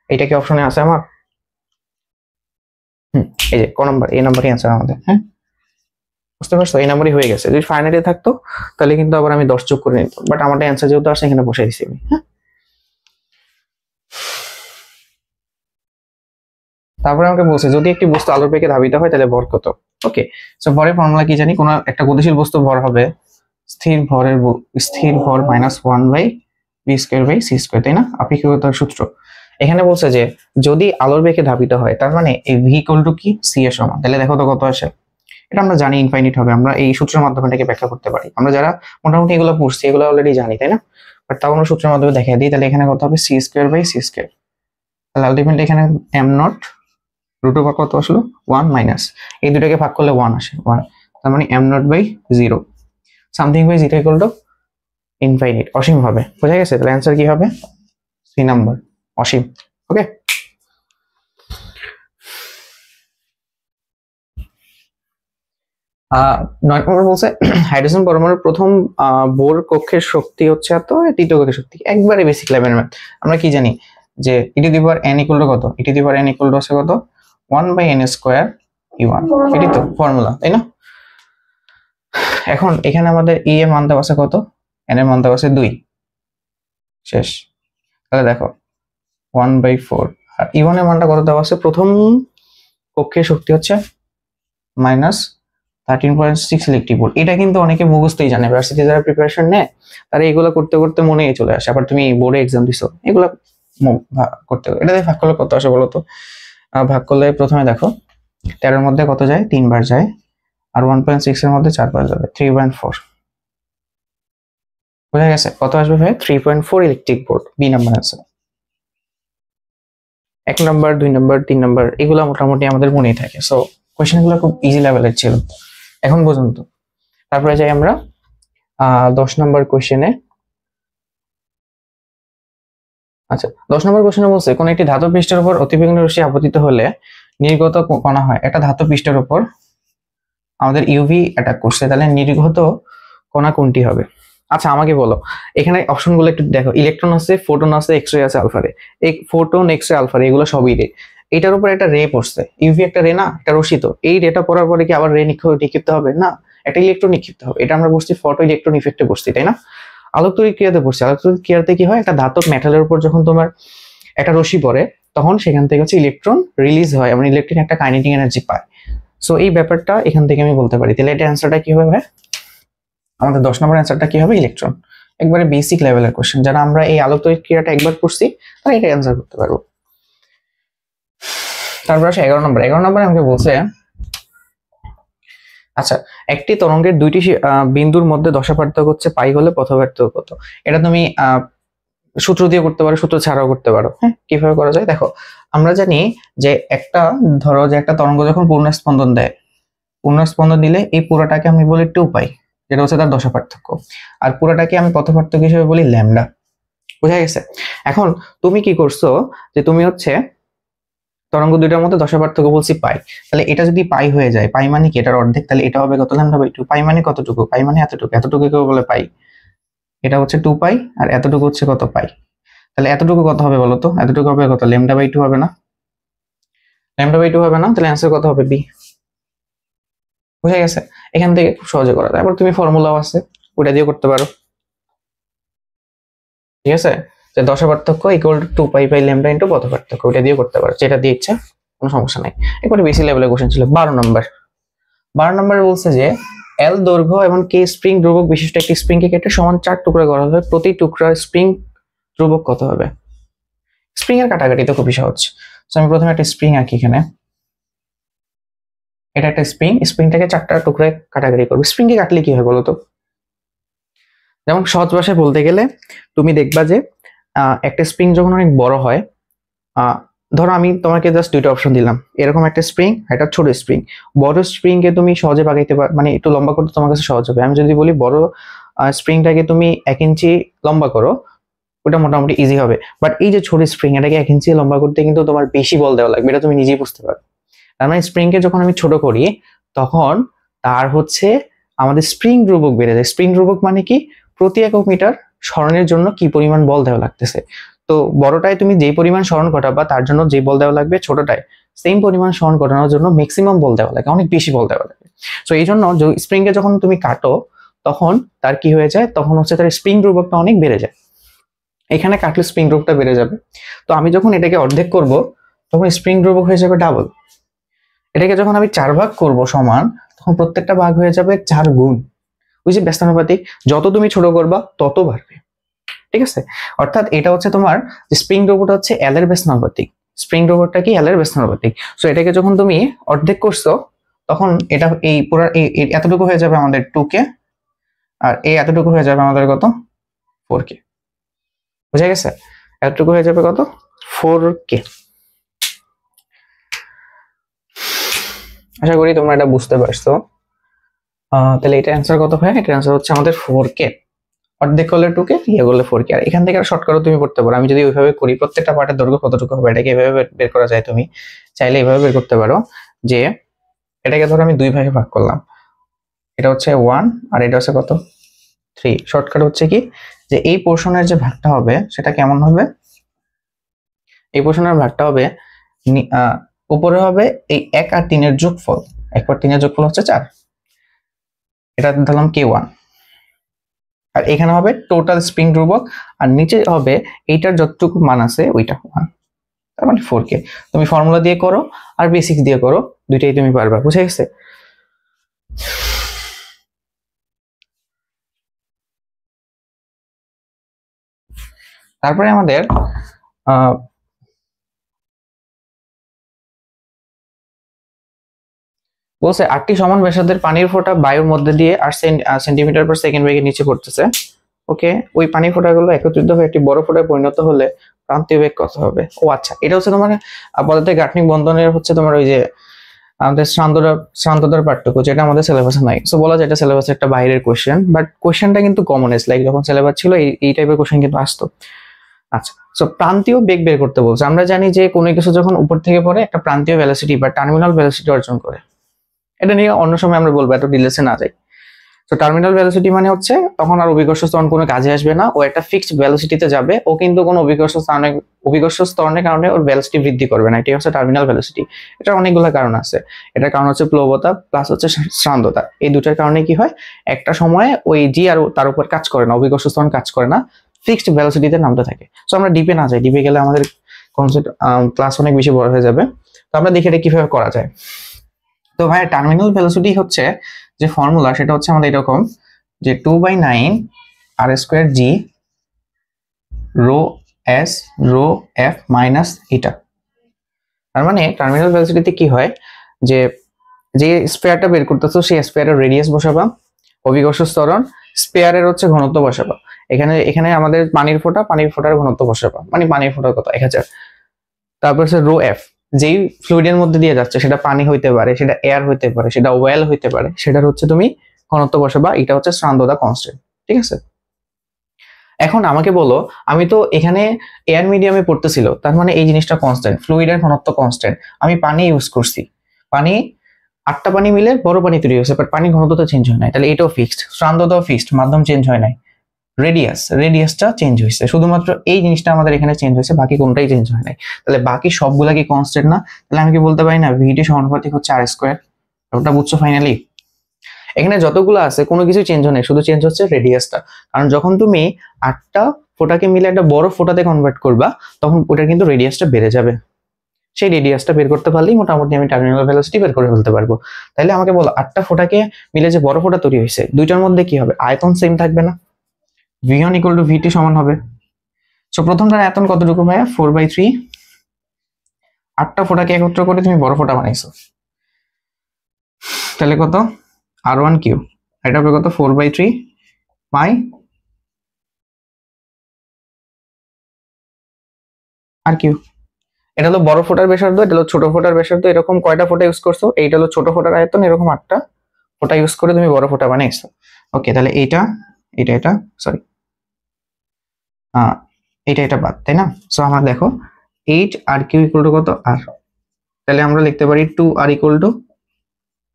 Speaker 1: এটা কি অপশনে আছে আমার? এই যে ক নাম্বার, এই নাম্বারই অ্যান্সার আমাদের। হ্যাঁ, বুঝতে পারছো, এই নাম্বারই হয়ে গেছে। যদি ফাইনালে থাকতো তাহলে কিন্তু আবার আমি 10 যোগ করে নিতাম, বাট আমাদের অ্যান্সার যেহেতু আসছে এখানে বসে দিছি আমি। হ্যাঁ, তারপরে আমাকে বলছে যদি একটি বস্তু আলোর বেগে ধাবিত হয় তাহলে ভর কত। ওকে, সো ভরের ফর্মুলা কি জানি, কোন একটা গতিশীল বস্তু ভর হবে স্থির ভর -1/v²/c², তাই না? আপেক্ষিকতার সূত্র। এখানে বলছে যে যদি আলোর বেগে ধাবিত হয় তার মানে এই v ইকুয়াল টু কি, c এর সমান। তাহলে দেখো তো কত আসে, এটা আমরা জানি ইনফাইনিট হবে, আমরা এই সূত্রের মাধ্যমে এটাকে ব্যাখ্যা করতে পারি। আমরা যারা মোটামুটি এগুলো পড়ছি এগুলো অলরেডি জানি, তাই না? বাট তাও আমরা সূত্রের মাধ্যমে দেখিয়ে দিই। তাহলে এখানে কত হবে, c²/c²। তাহলে আলটিমেটলি এখানে m0 রুট ওভার কত আসলো 1 মাইনাস, এই দুটাকে ভাগ করলে 1 আসে, 1, তার মানে m0/0 something by 0 equal to infinite, অসীম হবে। বোঝা গেছে? তাহলে অ্যান্সার কি হবে, সি নাম্বার, অসীম। ওকে, 9 নম্বর বলছে হাইড্রোজেন পরমাণুর প্রথম বোর কক্ষের শক্তি হচ্ছে এত, তৃতীয় কক্ষের শক্তি। একবারে বেসিক লেভেলের ম্যাথ। আমরা কি জানি যে e⁴n ইকুয়াল টু কত, e⁴n ইকুয়াল টু আছে কত, 1/n² E1, এটাই তো ফর্মুলা, তাই না? এখন এখানে আমাদের e এর মান দেওয়া আছে কত, n এর মান দেওয়া আছে 2, শেষ। তাহলে দেখো 1/4, আর E1 এর মানটা কত দেওয়া আছে, প্রথম কক্ষের শক্তি হচ্ছে -13.6 ইলেকট্রিক ভোল্ট। এটা কিন্তু অনেকে মুখস্থই জানে, ভার্সিটি যারা প্রিপারেশন নেয় তারা এগুলো করতে করতে মনেই চলে আসে। আবার তুমি বোর্ডে এক্সাম দিছো, এগুলো করতে, এটা দিয়ে ভাগ করলে কত আসে বলো তো? ভাগ করলে প্রথমে দেখো 13 এর মধ্যে কত যায়, 3 বার যায়, আর 1.6 এর মধ্যে 4 বার যাবে, 3.4। বোঝা গেছে? কত আসবে ভাই, 3.4 ইলেকট্রিক ভোল্ট। বি নাম্বার আছে। 1 নাম্বার 2 নাম্বার 3 নাম্বার এগুলো মোটামুটি আমাদের মনেই থাকে। সো কোয়েশ্চেনগুলো খুব ইজি লেভেলের ছিল। এখন পর্যন্ত। তারপরে যাই আমরা 10 নম্বর কোশ্চেনে। আচ্ছা, 10 নম্বর কোশ্চেনে বলছে কোন একটি ধাতব পৃষ্ঠের উপর অতিবেগুনি রশ্মি আপতিত হলে নির্গত কণা হয়। একটা ধাতব পৃষ্ঠের উপর আমাদের ইউভি অ্যাটাক করছে, তাহলে নির্গত কণা কোনটি হবে? আচ্ছা আমাকে বলো, এখানে অপশনগুলো একটু দেখো। ইলেকট্রন আছে, ফোটন আছে, এক্স রে আছে, আলফা রে। এই ফোটন, এক্স রে, আলফা রে এগুলো সবই রে। এটার উপর একটা রে পড়ছে, ইউভি একটা রে না, একটা রশ্মি। তো এই রেটা পড়ার পরে কি আবার রে নিক্ষিপ্ত হবে? না, একটা ইলেকট্রন নিক্ষিপ্ত হবে। এটা আমরা বলছি ফটো ইলেকট্রন ইফেক্টে বসছি, তাই না? আলোক তড়িৎ ক্রিয়াতে পড়ছি। আলোক তড়িৎ ক্রিয়াতে কি হয়, একটা ধাতব মেটালের উপর যখন তোমার একটা রশ্মি পড়ে তখন সেখান থেকে হচ্ছে ইলেকট্রন রিলিজ হয় এবং ইলেকট্রন একটা কাইনেটিক এনার্জি পায়। সো এই ব্যাপারটা এখান থেকে আমি বলতে পারি। তাহলে এটা অ্যান্সারটা কি হবে? আমাদের 10 নম্বর অ্যান্সারটা কি হবে? ইলেকট্রন। একবারে বেসিক লেভেলের কোশ্চেন, যারা আমরা এই আলোক তড়িৎ ক্রিয়াটা একবার পড়ছি তারা এটা অ্যান্সার করতে পারবো। তারপর আসে 11 নম্বর। 11 নম্বরে আমাকে বলছে, আচ্ছা একটি তরঙ্গের দুইটি বিন্দুর মধ্যে দশা পার্থক্য হচ্ছে পাই হলে পথপার্থক্য কত? এটা তুমি সূত্র দিয়ে করতে পারো, সূত্র ছাড়াও করতে পারো। হ্যাঁ, কিভাবে করা যায় দেখো। আমরা জানি যে একটা, ধরো যে একটা তরঙ্গ যখন পূর্ণ স্পন্দন দেয়, পূর্ণ স্পন্দন দিলে এই পুরোটাকে আমি বলি 2 পাই, যেটা হচ্ছে তার দশা পার্থক্য। আর পুরোটাকে আমি পথ পার্থক্য হিসেবে বলি ল্যামডা। বোঝা গেছে? এখন তুমি কি করছো, যে তুমি হচ্ছে তরঙ্গ দুইটার মধ্যে দশা পার্থক্য বলছি পাই। তাহলে এটা যদি পাই হয়ে যায়, পাই মানে কি এটার অর্ধেক, তাহলে এটা হবে কত? Lambda by 2। পাই মানে কতটুকু? পাই মানে এতটুকু। এতটুকু কেউ বলে পাই। এটা হচ্ছে 2 পাই আর এতটুকু হচ্ছে কত? পাই। তাহলে এতটুকু কত হবে বলো তো? এতটুকু হবে কত? ল্যামডা বাই 2 হবে না? ল্যামডা বাই 2 হবে না? তাহলে অ্যান্সার কত হবে? বি। বুঝা গেছে? এখান থেকে খুব সহজে করা যায়। তারপর তুমি ফর্মুলাও আছে, ওটা দিয়ে করতে পারো। ঠিক আছে, যে দশা পার্থক্য equal to 2 pi by lambda into পথ পার্থক্য, ওটা দিয়ে করতে পারো, যেটা দিয়ে ইচ্ছা, কোনো সমস্যা নাই। একবারে বেশি লেভেলের কোশ্চেন ছিল। 12 নম্বর। 12 নম্বরে বলছে যে এল দৈর্ঘ্য এবং কে স্প্রিং ধ্রুবক বিশিষ্ট একটি স্প্রিং কে কেটে সমান 4 টুকরা করা হবে, প্রতি টুকরার স্প্রিং ধ্রুবক কত হবে? স্প্রিং এর কাটাকাটি তো খুবই সহজ। তো আমি প্রথমে একটা স্প্রিং আঁকি এখানে। এটা একটা স্প্রিং, স্প্রিংটাকে 4টা টুকরায় কাটাকাটি করবো। স্প্রিং কে কাটলে কি হয় বলো তো? যেমন সহজ ভাষায় বলতে গেলে তুমি দেখবা যে একটা স্প্রিং যখন অনেক বড় হয়, ধরো আমি তোমাকে জাস্ট দুইটা অপশন দিলাম, এরকম একটা স্প্রিং, একটা ছোট স্প্রিং। বড় স্প্রিং কে তুমি সহজে বাগাইতে পার, মানে একটু লম্বা করতে তোমার কাছে সহজ হবে। আমি যদি বলি বড় স্প্রিংটাকে তুমি 1 ইঞ্চি লম্বা করো, ওটা মোটামুটি ইজি হবে। বাট এই যে ছোট স্প্রিং, এটাকে 1 ইঞ্চি লম্বা করতে কিন্তু তোমার বেশি বল দেওয়া লাগবে, এটা তুমি নিজেই বুঝতে পারো। তার মানে স্প্রিং কে যখন আমি ছোট করি তখন তার হচ্ছে আমাদের স্প্রিং ধ্রুবক বেড়ে যায়। স্প্রিং ধ্রুবক মানে কি? প্রতি একক মিটার সরণের জন্য কি পরিমাণ বল দেওয়া লাগতেছে। তো বড়টায় তুমি যেই পরিমাণ সরণ ঘটাবা তার জন্য যে বল দেওয়া লাগবে, ছোটটায় সেম পরিমাণ সরণ ঘটানোর জন্য ম্যাক্সিমাম বল দেওয়া লাগে, অনেক বেশি বল দেওয়া লাগে। তো এই জন্য স্প্রিং কে যখন তুমি কাটো তখন তার কি হয়ে যায়, তখন হচ্ছে তার স্প্রিং ধ্রুবকটা অনেক বেড়ে যায়। এখানে কাটলে স্প্রিং ধ্রুবকটা বেড়ে যাবে। তো আমি যখন এটাকে অর্ধেক করব তখন স্প্রিং ধ্রুবক হয়ে যাবে ডাবল। এটাকে যখন আমি 4 ভাগ করব সমান, তখন প্রত্যেকটা ভাগ হয়ে যাবে 4 গুণ। ওই যে ব্যস্তানুপাতিক, যত তুমি ছোট করবা তত বাড়বে। ঠিক আছে, অর্থাৎ এটা হচ্ছে তোমার স্প্রিং ধ্রুবকটা হচ্ছে এল এর ব্যস্তানুপাতিক। স্প্রিং ধ্রুবকটা কি? এল এর ব্যস্তানুপাতিক। সো এটাকে যখন তুমি অর্ধেক করছো তখন এটা এই পুরো এতটুকু হয়ে যাবে আমাদের 2k, আর এই এতটুকু হয়ে যাবে আমাদের কত? 4k। বুঝা গেছে? এতটুকু হয়ে যাবে কত? 4k। আশা করি তোমরা এটা বুঝতে পারছো। তাহলে এটা অ্যান্সার কত হয়? এটা অ্যান্সার হচ্ছে আমাদের 4k। অর্ধেক করলে 2k, ইয়ে করলে 4k। আর এখান থেকে আর শর্টকাটও তুমি করতে পারো। আমি যদি ওইভাবে করি, প্রত্যেকটা পার্টের দৈর্ঘ্য কতটুকু হবে এটাকে এভাবে বের করা যায়। তুমি চাইলে এইভাবে বের করতে পারো যে এটাকে ধরো আমি 2 ভাগে ভাগ করলাম, এটা হচ্ছে 1 আর এটা হচ্ছে কত? 3। শর্টকাট হচ্ছে কি, যে এই পোর্শনের যে ভাগটা হবে সেটা কেমন হবে? এই পোর্শনের ভাগটা হবে উপরে হবে এই 1 আর 3 এর যোগফল। 1 আর 3 এর যোগফল হচ্ছে 4। এটা ধরলাম k1। আর এখানে হবে টোটাল স্প্রিং ধ্রুবক, আর নিচে হবে এইটার যতটুকু মান আছে ওইটা 1, তার মানে 4k। তুমি ফর্মুলা দিয়ে করো আর বেসিক্স দিয়ে করো, দুইটাই তুমি পারবা। বুঝে গেছে? তারপরে আমাদের বলছে 8টি সমান ব্যাসার্ধের পানির ফোঁটা বায়ুর মধ্যে দিয়ে 8 সেন্টিমিটার পার সেকেন্ড বেগে নিচে পড়তেছে। ওকে, ওই পানির ফোঁটাগুলো একত্রিত হয়ে একটি বড় ফোঁটায় পরিণত হলে প্রান্তীয় বেগ কত হবে? ও আচ্ছা, এটা হচ্ছে তোমার পদার্থের গাঠনিক বন্ধনের হচ্ছে তোমার ওই যে আমাদের শ্রান্তদার পার্থক্য, যেটা আমাদের সিলেবাসে নাই। সো বলা যায় এটা সিলেবাসের একটা বাইরের কোশ্চেন, বাট কোশ্চেনটা কিন্তু কমন এস, লাইক যখন সিলেবাস ছিল এই টাইপের কোশ্চেন কিন্তু আসতো। আচ্ছা, সো প্রান্তীয় বেগ বের করতে বলছে। আমরা জানি যে কোনো কিছু যখন উপর থেকে পড়ে একটা প্রান্তীয় ভেলোসিটি বা টার্মিনাল ভেলোসিটি অর্জন করে। এটা নিয়ে অন্য সময় আমরা বলবো, এত ডিটেইলসে না যাই। তো টার্মিনাল ভেলোসিটি মানে হচ্ছে তখন আর অভিকর্ষ ত্বরণ কোনো কাজে আসবে না, ও একটা ফিক্সড ভেলোসিটিতে যাবে, ও কিন্তু কোনো অভিকর্ষ ত্বরণের কারণে ওর ভেলোসিটি বৃদ্ধি করবে না। এটাই হচ্ছে টার্মিনাল ভেলোসিটি। এটার অনেকগুলো কারণ আছে। এটার কারণ হচ্ছে প্লবতা প্লাস হচ্ছে শ্রান্ততা। এই দুটার কারণে কি হয়, একটা সময়ে ওই জি আর তার উপর কাজ করে না, অভিকর্ষ ত্বরণ কাজ করে না, ফিক্সড ভেলোসিটিতে নামতে থাকে। সো আমরা ডিপে না যাই, ডিপে গেলে আমাদের কনসেপ্ট ক্লাস অনেক বেশি বড় হয়ে যাবে। তো আমরা দেখি এটা কিভাবে করা যায়। তো ভাই টার্মিনাল ভেলোসিটি হচ্ছে যে ফর্মুলা, সেটা হচ্ছে আমাদের এরকম যে 2/9 r² g rho s rho f minus এটা। তার মানে টার্মিনাল ভেলোসিটিতে কি হয়, যে স্পেয়ারটা বের করতেছো সেই স্পেয়ারের রেডিয়াস বসাবা, অভিকর্ষ ত্বরণ, স্পেয়ারের হচ্ছে ঘনত্ব বসাবা। এখানে আমাদের পানির ফোঁটার ঘনত্ব বসাবা, মানে পানির ফোঁটার কত 1000। তারপর হচ্ছে রো এফ, যেই ফ্লুইডের মধ্যে দিয়ে যাচ্ছে, সেটা পানি হইতে পারে, সেটা এয়ার হইতে পারে, সেটা ওয়েল হইতে পারে, সেটার হচ্ছে তুমি ঘনত্ব বসাবা। এটা হচ্ছে শ্রান্ততা কনস্ট্যান্ট, ঠিক আছে। এখন আমাকে বলো, আমি তো এখানে এয়ার মিডিয়ামে পড়তেছিল, তার মানে এই জিনিসটা কনস্ট্যান্ট, ফ্লুইডের ঘনত্ব কনস্ট্যান্ট। আমি পানি ইউজ করছি, পানি 8টা পানি মিলে বড় পানি তৈরি হয়েছে, বাট পানির ঘনত্ব তো চেঞ্জ হয় নাই, তাহলে এটাও ফিক্সড। শ্রান্ততাও ফিক্সড, মাধ্যম চেঞ্জ হয় নাই, রেডিয়াসটা চেঞ্জ হয়েছে, শুধুমাত্র এই জিনিসটা আমাদের এখানে চেঞ্জ হয়েছে, বাকি কোনটাই চেঞ্জ হয় নাই। তাহলে বাকি সবগুলা কি কনস্ট্যান্ট না? তাহলে আমি কি বলতে পারি না ভিটি সমানুপাতিক হচ্ছে r²? ওটা বুঝছো ফাইনালি? এখানে যতগুলো আছে কোনো কিছু চেঞ্জ হয় না, শুধু চেঞ্জ হচ্ছে রেডিয়াসটা। কারণ যখন তুমি 8টা ফোঁটাকে মিলে একটা বড় ফোঁটাতে কনভার্ট করবা, তখন ওটার কিন্তু রেডিয়াসটা বেড়ে যাবে। সেই রেডিয়াসটা বের করতে পারলেই মোটামুটি আমি টার্মিনাল ভেলোসিটি বের করে ফেলতে পারবো। তাহলে আমাকে বলো, 8টা ফোঁটাকে মিলে যে বড় ফোঁটা তৈরি হয়েছে, দুইটার মধ্যে কি হবে? আয়তন সেম থাকবে না? v1 = vt সমান হবে। সো প্রথমটার আয়তন কতটুকু ভাইয়া? 4/3। 8টা ফোঁটাকে একত্র করে তুমি বড় ফোঁটা বানাইছো, তাহলে কত? r1 cube. এটা হবে কত? 4/3 পাই আর কিউব। এটা হলো বড় ফোঁটার ব্যাসার্ধ, এটা হলো ছোট ফোঁটার ব্যাসার্ধ। এরকম কয়টা ফোঁটা ইউজ করছো? এইটা হলো ছোট ফোঁটার আয়তন, এরকম 8টা ফোঁটা ইউজ করে তুমি বড় ফোঁটা বানাইছো। ওকে, তাহলে এটা সরি এটা বাদ, তাই না? সো আমরা দেখো 8r³ = কত? r। তাহলে আমরা লিখতে পারি 2r =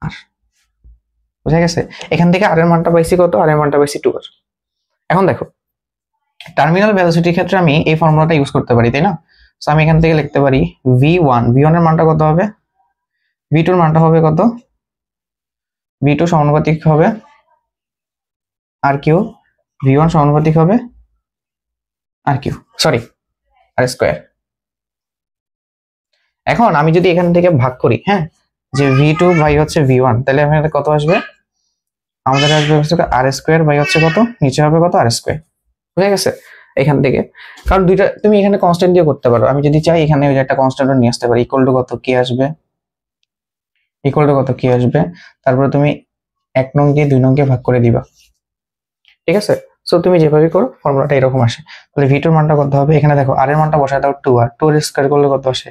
Speaker 1: r। বুঝা গেছে? এখান থেকে r এর মানটা পাইছি কত? r এর মানটা পাইছি 2r। এখন দেখো টার্মিনাল ভেলোসিটির ক্ষেত্রে আমি এই ফর্মুলাটা ইউজ করতে পারি, তাই না? সো আমি এখান থেকে লিখতে পারি v1 এর মানটা কত হবে? v2 এর মানটা হবে কত? v2 সমানুপাতিক হবে r³ v1 সমানুপাতিক হবে r³ সরি r²। এখন আমি যদি এখান থেকে ভাগ করি, হ্যাঁ, যে v2 বাই হচ্ছে v1, তাহলে আমাদের কত আসবে? আমাদের আসবে হচ্ছে r² বাই হচ্ছে কত? নিচে হবে কত? r²। বুঝে গেছে? এখান থেকে, কারণ দুইটা তুমি এখানে কনস্ট্যান্ট দিয়ে করতে পারো। আমি যদি চাই এখানে ওই যে একটা কনস্ট্যান্ট নিয়ে আসতে পারি, ইকুয়াল টু কত কি আসবে? তারপরে তুমি 1 নং দিয়ে 2 নংকে ভাগ করে দিবা, ঠিক আছে? সো তুমি যেভাবে করো ফর্মুলাটা এরকম আসে। তাহলে v2 এর মানটা কত হবে? এখানে দেখো r এর মানটা বসায় দাও 2r, 2r² করলে কত আসে?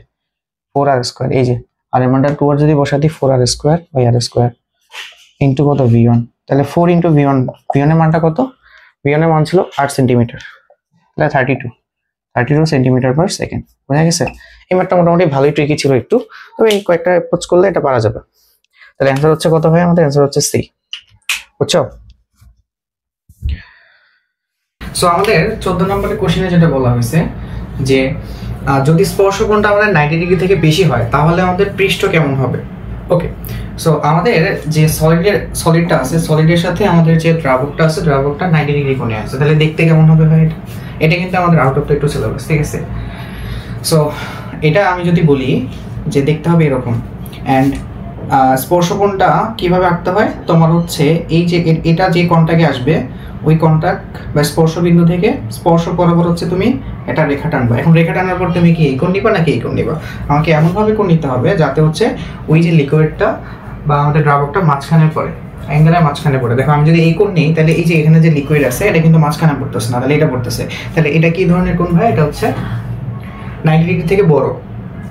Speaker 1: 4r²। এই যে r এর মানটা 2r যদি বসাই দিই, 4r² বাই r² ইনটু কত? v1। তাহলে 4 ইনটু v1 এর মানটা কত? v1 এর মান ছিল 8 সেন্টিমিটার, তাহলে 32 সেন্টিমিটার পার সেকেন্ড। বোঝা গেছে? এই মানটা মোটামুটি ভালোই ট্রিকি ছিল একটু, তবে এই কয়েকটা অ্যাপ্রোচ করলে এটা পারা যাবে। তাহলে অ্যান্সার হচ্ছে কত হয়? আমাদের অ্যান্সার হচ্ছে সি। বুঝছো? সো আমাদের 14 নম্বরের কোশ্চেনে যেটা বলা হয়েছে যে যদি স্পর্শকোণটা আমাদের 90 ডিগ্রি থেকে বেশি হয়, তাহলে আমাদের পৃষ্ঠ কেমন হবে? ওকে, সো আমাদের যে সলিডটা আছে, সলিডের সাথে আমাদের যে দ্রাবকটা আছে, দ্রাবকটা 90 ডিগ্রি কোণে আছে, তাহলে দেখতে কেমন হবে ভাই? এটা কিন্তু আমাদের out of the to syllabus, ঠিক আছে? সো এটা আমি যদি বলি যে দেখতে হবে এরকম, অ্যান্ড স্পর্শকোণটা কিভাবে আঁকতে হয়, তোমার হচ্ছে এই যে এটা যে কোণটাকে আসবে, ওই কন্টাক্ট বা স্পর্শ বিন্দু থেকে স্পর্শ বরাবর হচ্ছে তুমি এটা রেখা টানবা। এখন রেখা টানার পর তুমি কি এই কোণ নিবা নাকি এই কোণ নিবা? আমাকে এমনভাবে কোণ নিতে হবে যাতে হচ্ছে ওই যে লিকুইডটা বা আমাদের দ্রাবকটা মাঝখানে পড়ে, অ্যাঙ্গেলের মাঝখানে পড়ে। দেখো আমি যদি এই কোণ নিই, তাহলে এই যে এখানে যে লিকুইড আছে এটা কিন্তু মাঝখানে পড়তেছে না, তাহলে এটা পড়তেছে। তাহলে এটা কি ধরনের কোণ ভাই? এটা হচ্ছে 90 ডিগ্রি থেকে বড়,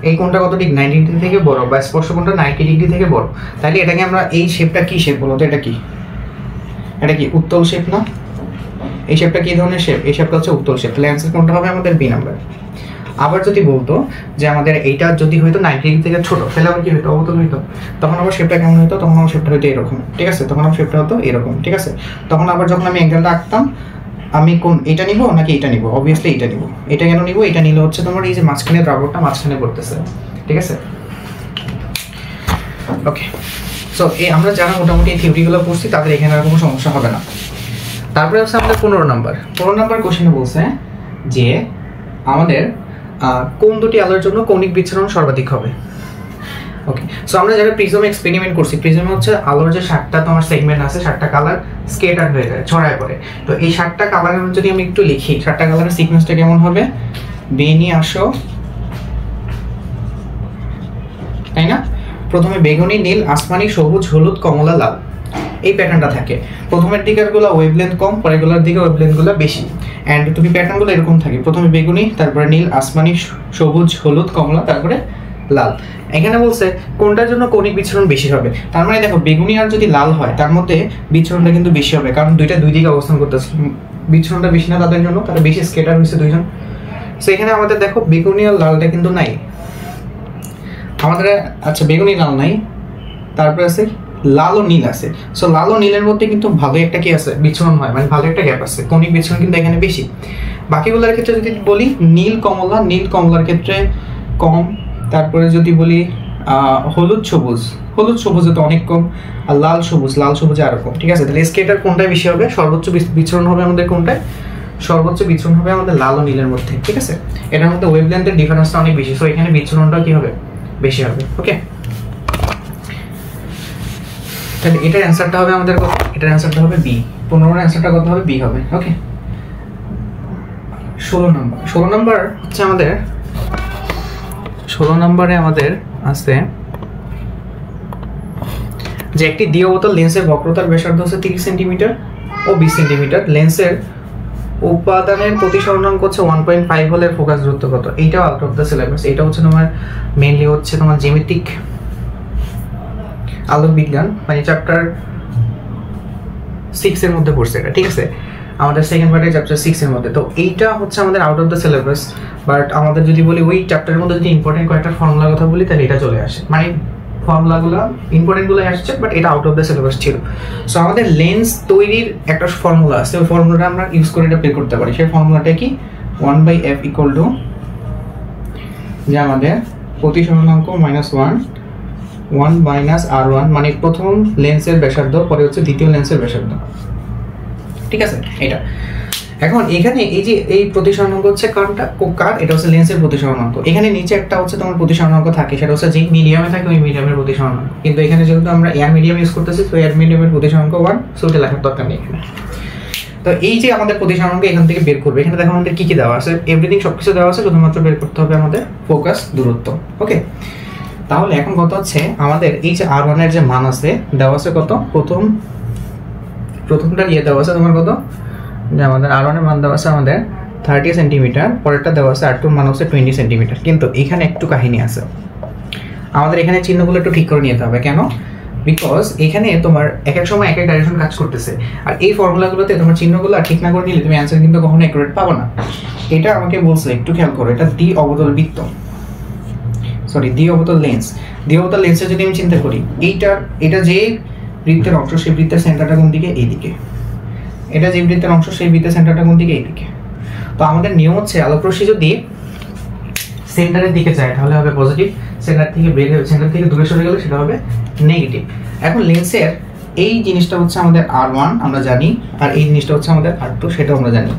Speaker 1: এই কোণটা কত ডিগ্রি 90 ডিগ্রি থেকে বড় বা স্পর্শকোণটা 90 ডিগ্রি থেকে বড়, তাহলে এটাকে আমরা এই শেপটা কি শেপ বলতো? এটা কি উত্তল শেপ না? এই শেপটা কি ধরনের শেপ? এই শেপটা হচ্ছে উত্তল শেপ। তাহলে অ্যান্সার কোনটা হবে আমাদের বি নাম্বার। আবার যদি বলতো যে আমাদের এইটা যদি হয়তো 90 ডিগ্রি থেকে ছোট, তাহলে আবার কি হতো? অবতল হইতো। তখন আবার শেপটা কেমন হতো? তখন আমার শেপটা হতো এরকম, ঠিক আছে? তখন আমার শেপটা হতো এরকম, ঠিক আছে? তখন আবার যখন আমি অ্যাঙ্গেলটা আঁকতাম, আমি কোন এটা নিব নাকি এটা নিব? অবভিয়াসলি এটা নিব। এটা কেন নিব? এটা নিলে হচ্ছে তোমার এই যে মাঝখানে দ্রাবকটা মাঝখানে পড়তেছে, ঠিক আছে? ওকে, সো এই আমরা যারা মোটামুটি এই থিওরিগুলো পড়ছি তাদের এখানে আর কোনো সমস্যা হবে না। তারপরে হচ্ছে আমাদের 15 নাম্বার কোশ্চেনে বলছে যে আমাদের কোন দুটি আলোর জন্য কৌণিক বিচ্ছুরণ সর্বাধিক হবে। ওকে, সো আমরা যারা প্রিজম এক্সপেরিমেন্ট করছি, প্রিজম হচ্ছে আলোর যে 7টা তোমার সেগমেন্ট আছে, 7টা কালার স্কেটার হয়ে যায়, ছড়ায় পড়ে। তো এই 7টা কালারের যদি আমি একটু লিখি, 7টা কালারের সিকোয়েন্সটা কেমন হবে? বেনি আসো, তাই না? প্রথমে বেগুনি, নীল, আসমানি, সবুজ, হলুদ, কমলা, লাল, এই প্যাটার্নটা থাকে। প্রথমের দিকেরগুলো ওয়েভলেন্থ কম, পরেরগুলোর দিকে ওয়েভলেন্থগুলো বেশি। অ্যান্ড তুমি প্যাটার্নগুলো এরকম থাকে, প্রথমে বেগুনি, তারপরে নীল, আসমানি, সবুজ, হলুদ, কমলা, তারপরে লাল। এখানে বলছে কোনটার জন্য কৌণিক বিচ্ছুরণ বেশি হবে। তার মানে দেখো বেগুনি আর যদি লাল হয় তার মধ্যে বিচ্ছুরণটা কিন্তু বেশি হবে, কারণ দুইটা দুই দিকে অবস্থান করতেছে। বিচ্ছুরণটা বেশি না তাদের জন্য, তারা বেশি স্কেটার হয়েছে দুইজন। সো এখানে আমাদের দেখো বেগুনি আর লালটা কিন্তু নাই আমাদের। আচ্ছা, বেগুনি লাল নাই, তারপরে আছে লাল ও নীল আছে। সো লাল ও নীলের মধ্যে কিন্তু ভালো একটা কি আছে? বিচ্ছুরণ হয়, মানে ভালো একটা গ্যাপ আছে, কৌণিক বিচ্ছুরণ কিন্তু এখানে বেশি। বাকিগুলোর ক্ষেত্রে যদি বলি নীল কমলার ক্ষেত্রে কম। তারপরে যদি বলি হলুদ সবুজে তো অনেক কম। আর লাল সবুজে আরো কম, ঠিক আছে? তাহলে স্কেটার কোনটায় বেশি হবে? সর্বোচ্চ বিচ্ছুরণ হবে আমাদের কোনটায়? সর্বোচ্চ বিচ্ছুরণ হবে আমাদের লাল ও নীলের মধ্যে, ঠিক আছে? এটার মধ্যে ওয়েভলেন্থের ডিফারেন্সটা অনেক বেশি, সো এখানে বিচ্ছুরণটা কি হবে? বেশি হবে। ওকে, তাহলে এটার অ্যান্সারটা হবে আমাদের কত? এটার অ্যান্সারটা হবে বি। 15 অ্যান্সারটা কত হবে? বি হবে। ওকে, 16 নাম্বার হচ্ছে আমাদের 16 নম্বরে আমাদের আছে যে একটি দ্বি অবতল লেন্সের বক্রতার ব্যাসার্ধ হচ্ছে 30 সেন্টিমিটার ও 20 সেন্টিমিটার। লেন্সের উপাদানের প্রতিসরণাঙ্ক হচ্ছে 1.5 হলে ফোকাস দূরত্ব কত? এইটাও আউট অফ দ্য সিলেবাস। এটা হচ্ছে তোমার মেইনলি হচ্ছে তোমার জ্যামিতিক আলোক বিজ্ঞান, মানে চ্যাপ্টার 6 এর মধ্যে পড়ছে এটা, ঠিক আছে? আমাদের সেকেন্ড পার্টে চ্যাপ্টার 6 এর মধ্যে। তো এইটা হচ্ছে আমাদের out of the syllabus, but আমাদের যদি বলি ওই চ্যাপ্টারের মধ্যে যদি ইম্পর্টেন্ট কয়েকটা ফর্মুলার কথা বলি তাহলে এটা চলে আসে, মানে ফর্মুলাগুলো ইম্পর্টেন্টগুলো আসছে, বাট এটা আউট অফ দ্য সিলেবাস ছিল। সো আমাদের লেন্স তৈরির একটা ফর্মুলা আছে, ওই ফর্মুলাটা আমরা ইউজ করে এটা বের করতে পারি। সেই ফর্মুলাটা কি? 1/f ইকুয়াল টু যে আমাদের প্রতিসরণাঙ্ক -1 মাইনাস r1, মানে প্রথম লেন্সের ব্যাসার্ধ, পরে হচ্ছে দ্বিতীয় লেন্সের ব্যাসার্ধ, ঠিক আছে? এটা এখন এখানে এই যে এই প্রতিসরণাঙ্ক হচ্ছে কার? এটা হচ্ছে লেন্সের প্রতিসরণাঙ্ক। এখানে নিচে একটা হচ্ছে তোমার প্রতিসরণাঙ্ক থাকে, সেটা হচ্ছে যে মিডিয়ামে থাকে ওই মিডিয়ামের প্রতিসরণাঙ্ক। কিন্তু এখানে যেহেতু আমরা এয়ার মিডিয়াম ইউজ করতেছি, তো এয়ার মিডিয়ামের প্রতিসরণাঙ্ক 1, সো এটা লেখার দরকার নেই এখানে। তো এই যে আমাদের প্রতিসরণাঙ্ক এখান থেকে বের করবে, এখানে দেখো আমাদের কি কি দেওয়া আছে, এভরিথিং সবকিছু দেওয়া আছে, শুধুমাত্র বের করতে হবে আমাদের ফোকাস দূরত্ব। ওকে, তাহলে এখন কত হচ্ছে আমাদের এই যে r1 এর যে মান আছে দেওয়া আছে কত? প্রথমটা দেওয়া আছে তোমার কত? যে আমাদের r1 এর মান দেওয়া আছে আমাদের 30 সেন্টিমিটার, পরেরটা দেওয়া আছে r2 এর মান হচ্ছে 20 সেন্টিমিটার। কিন্তু এখানে একটু কাহিনী আছে, আমাদের এখানে চিহ্নগুলো একটু ঠিক করে নিতে হবে। কেন? বিকজ এখানে তোমার এক এক সময় এক এক ডাইরেকশন কাজ করতেছে, আর এই ফর্মুলাগুলোতে তোমার চিহ্নগুলো ঠিক না করে নিলে তুমি অ্যান্সার কিন্তু কখনো অ্যাকুরেট পাবো না। এটা আমাকে বলছে, একটু খেয়াল করো, এটা দ্বি অবতল বৃত্ত, দ্বি অবতল লেন্স। দ্বি অবতল লেন্সের যদি আমি চিন্তা করি, এটা যে বৃত্তের অংশ, সেই বৃত্তের সেন্টারটা কোন দিকে? এইদিকে। এটা যে বৃত্তের অংশ, সেই বৃত্তের সেন্টারটা কোন দিকে? এইদিকে। তো আমাদের নিয়ম হচ্ছে আলোকরশ্মি যদি সেন্টারের দিকে যায় তাহলে হবে পজিটিভ, সেন্টার থেকে দূরে সরে গেলে সেটা হবে নেগেটিভ। এখন লেন্সের এই জিনিসটা হচ্ছে আমাদের r1 আমরা জানি, আর এই জিনিসটা হচ্ছে আমাদের r2 সেটাও আমরা জানি।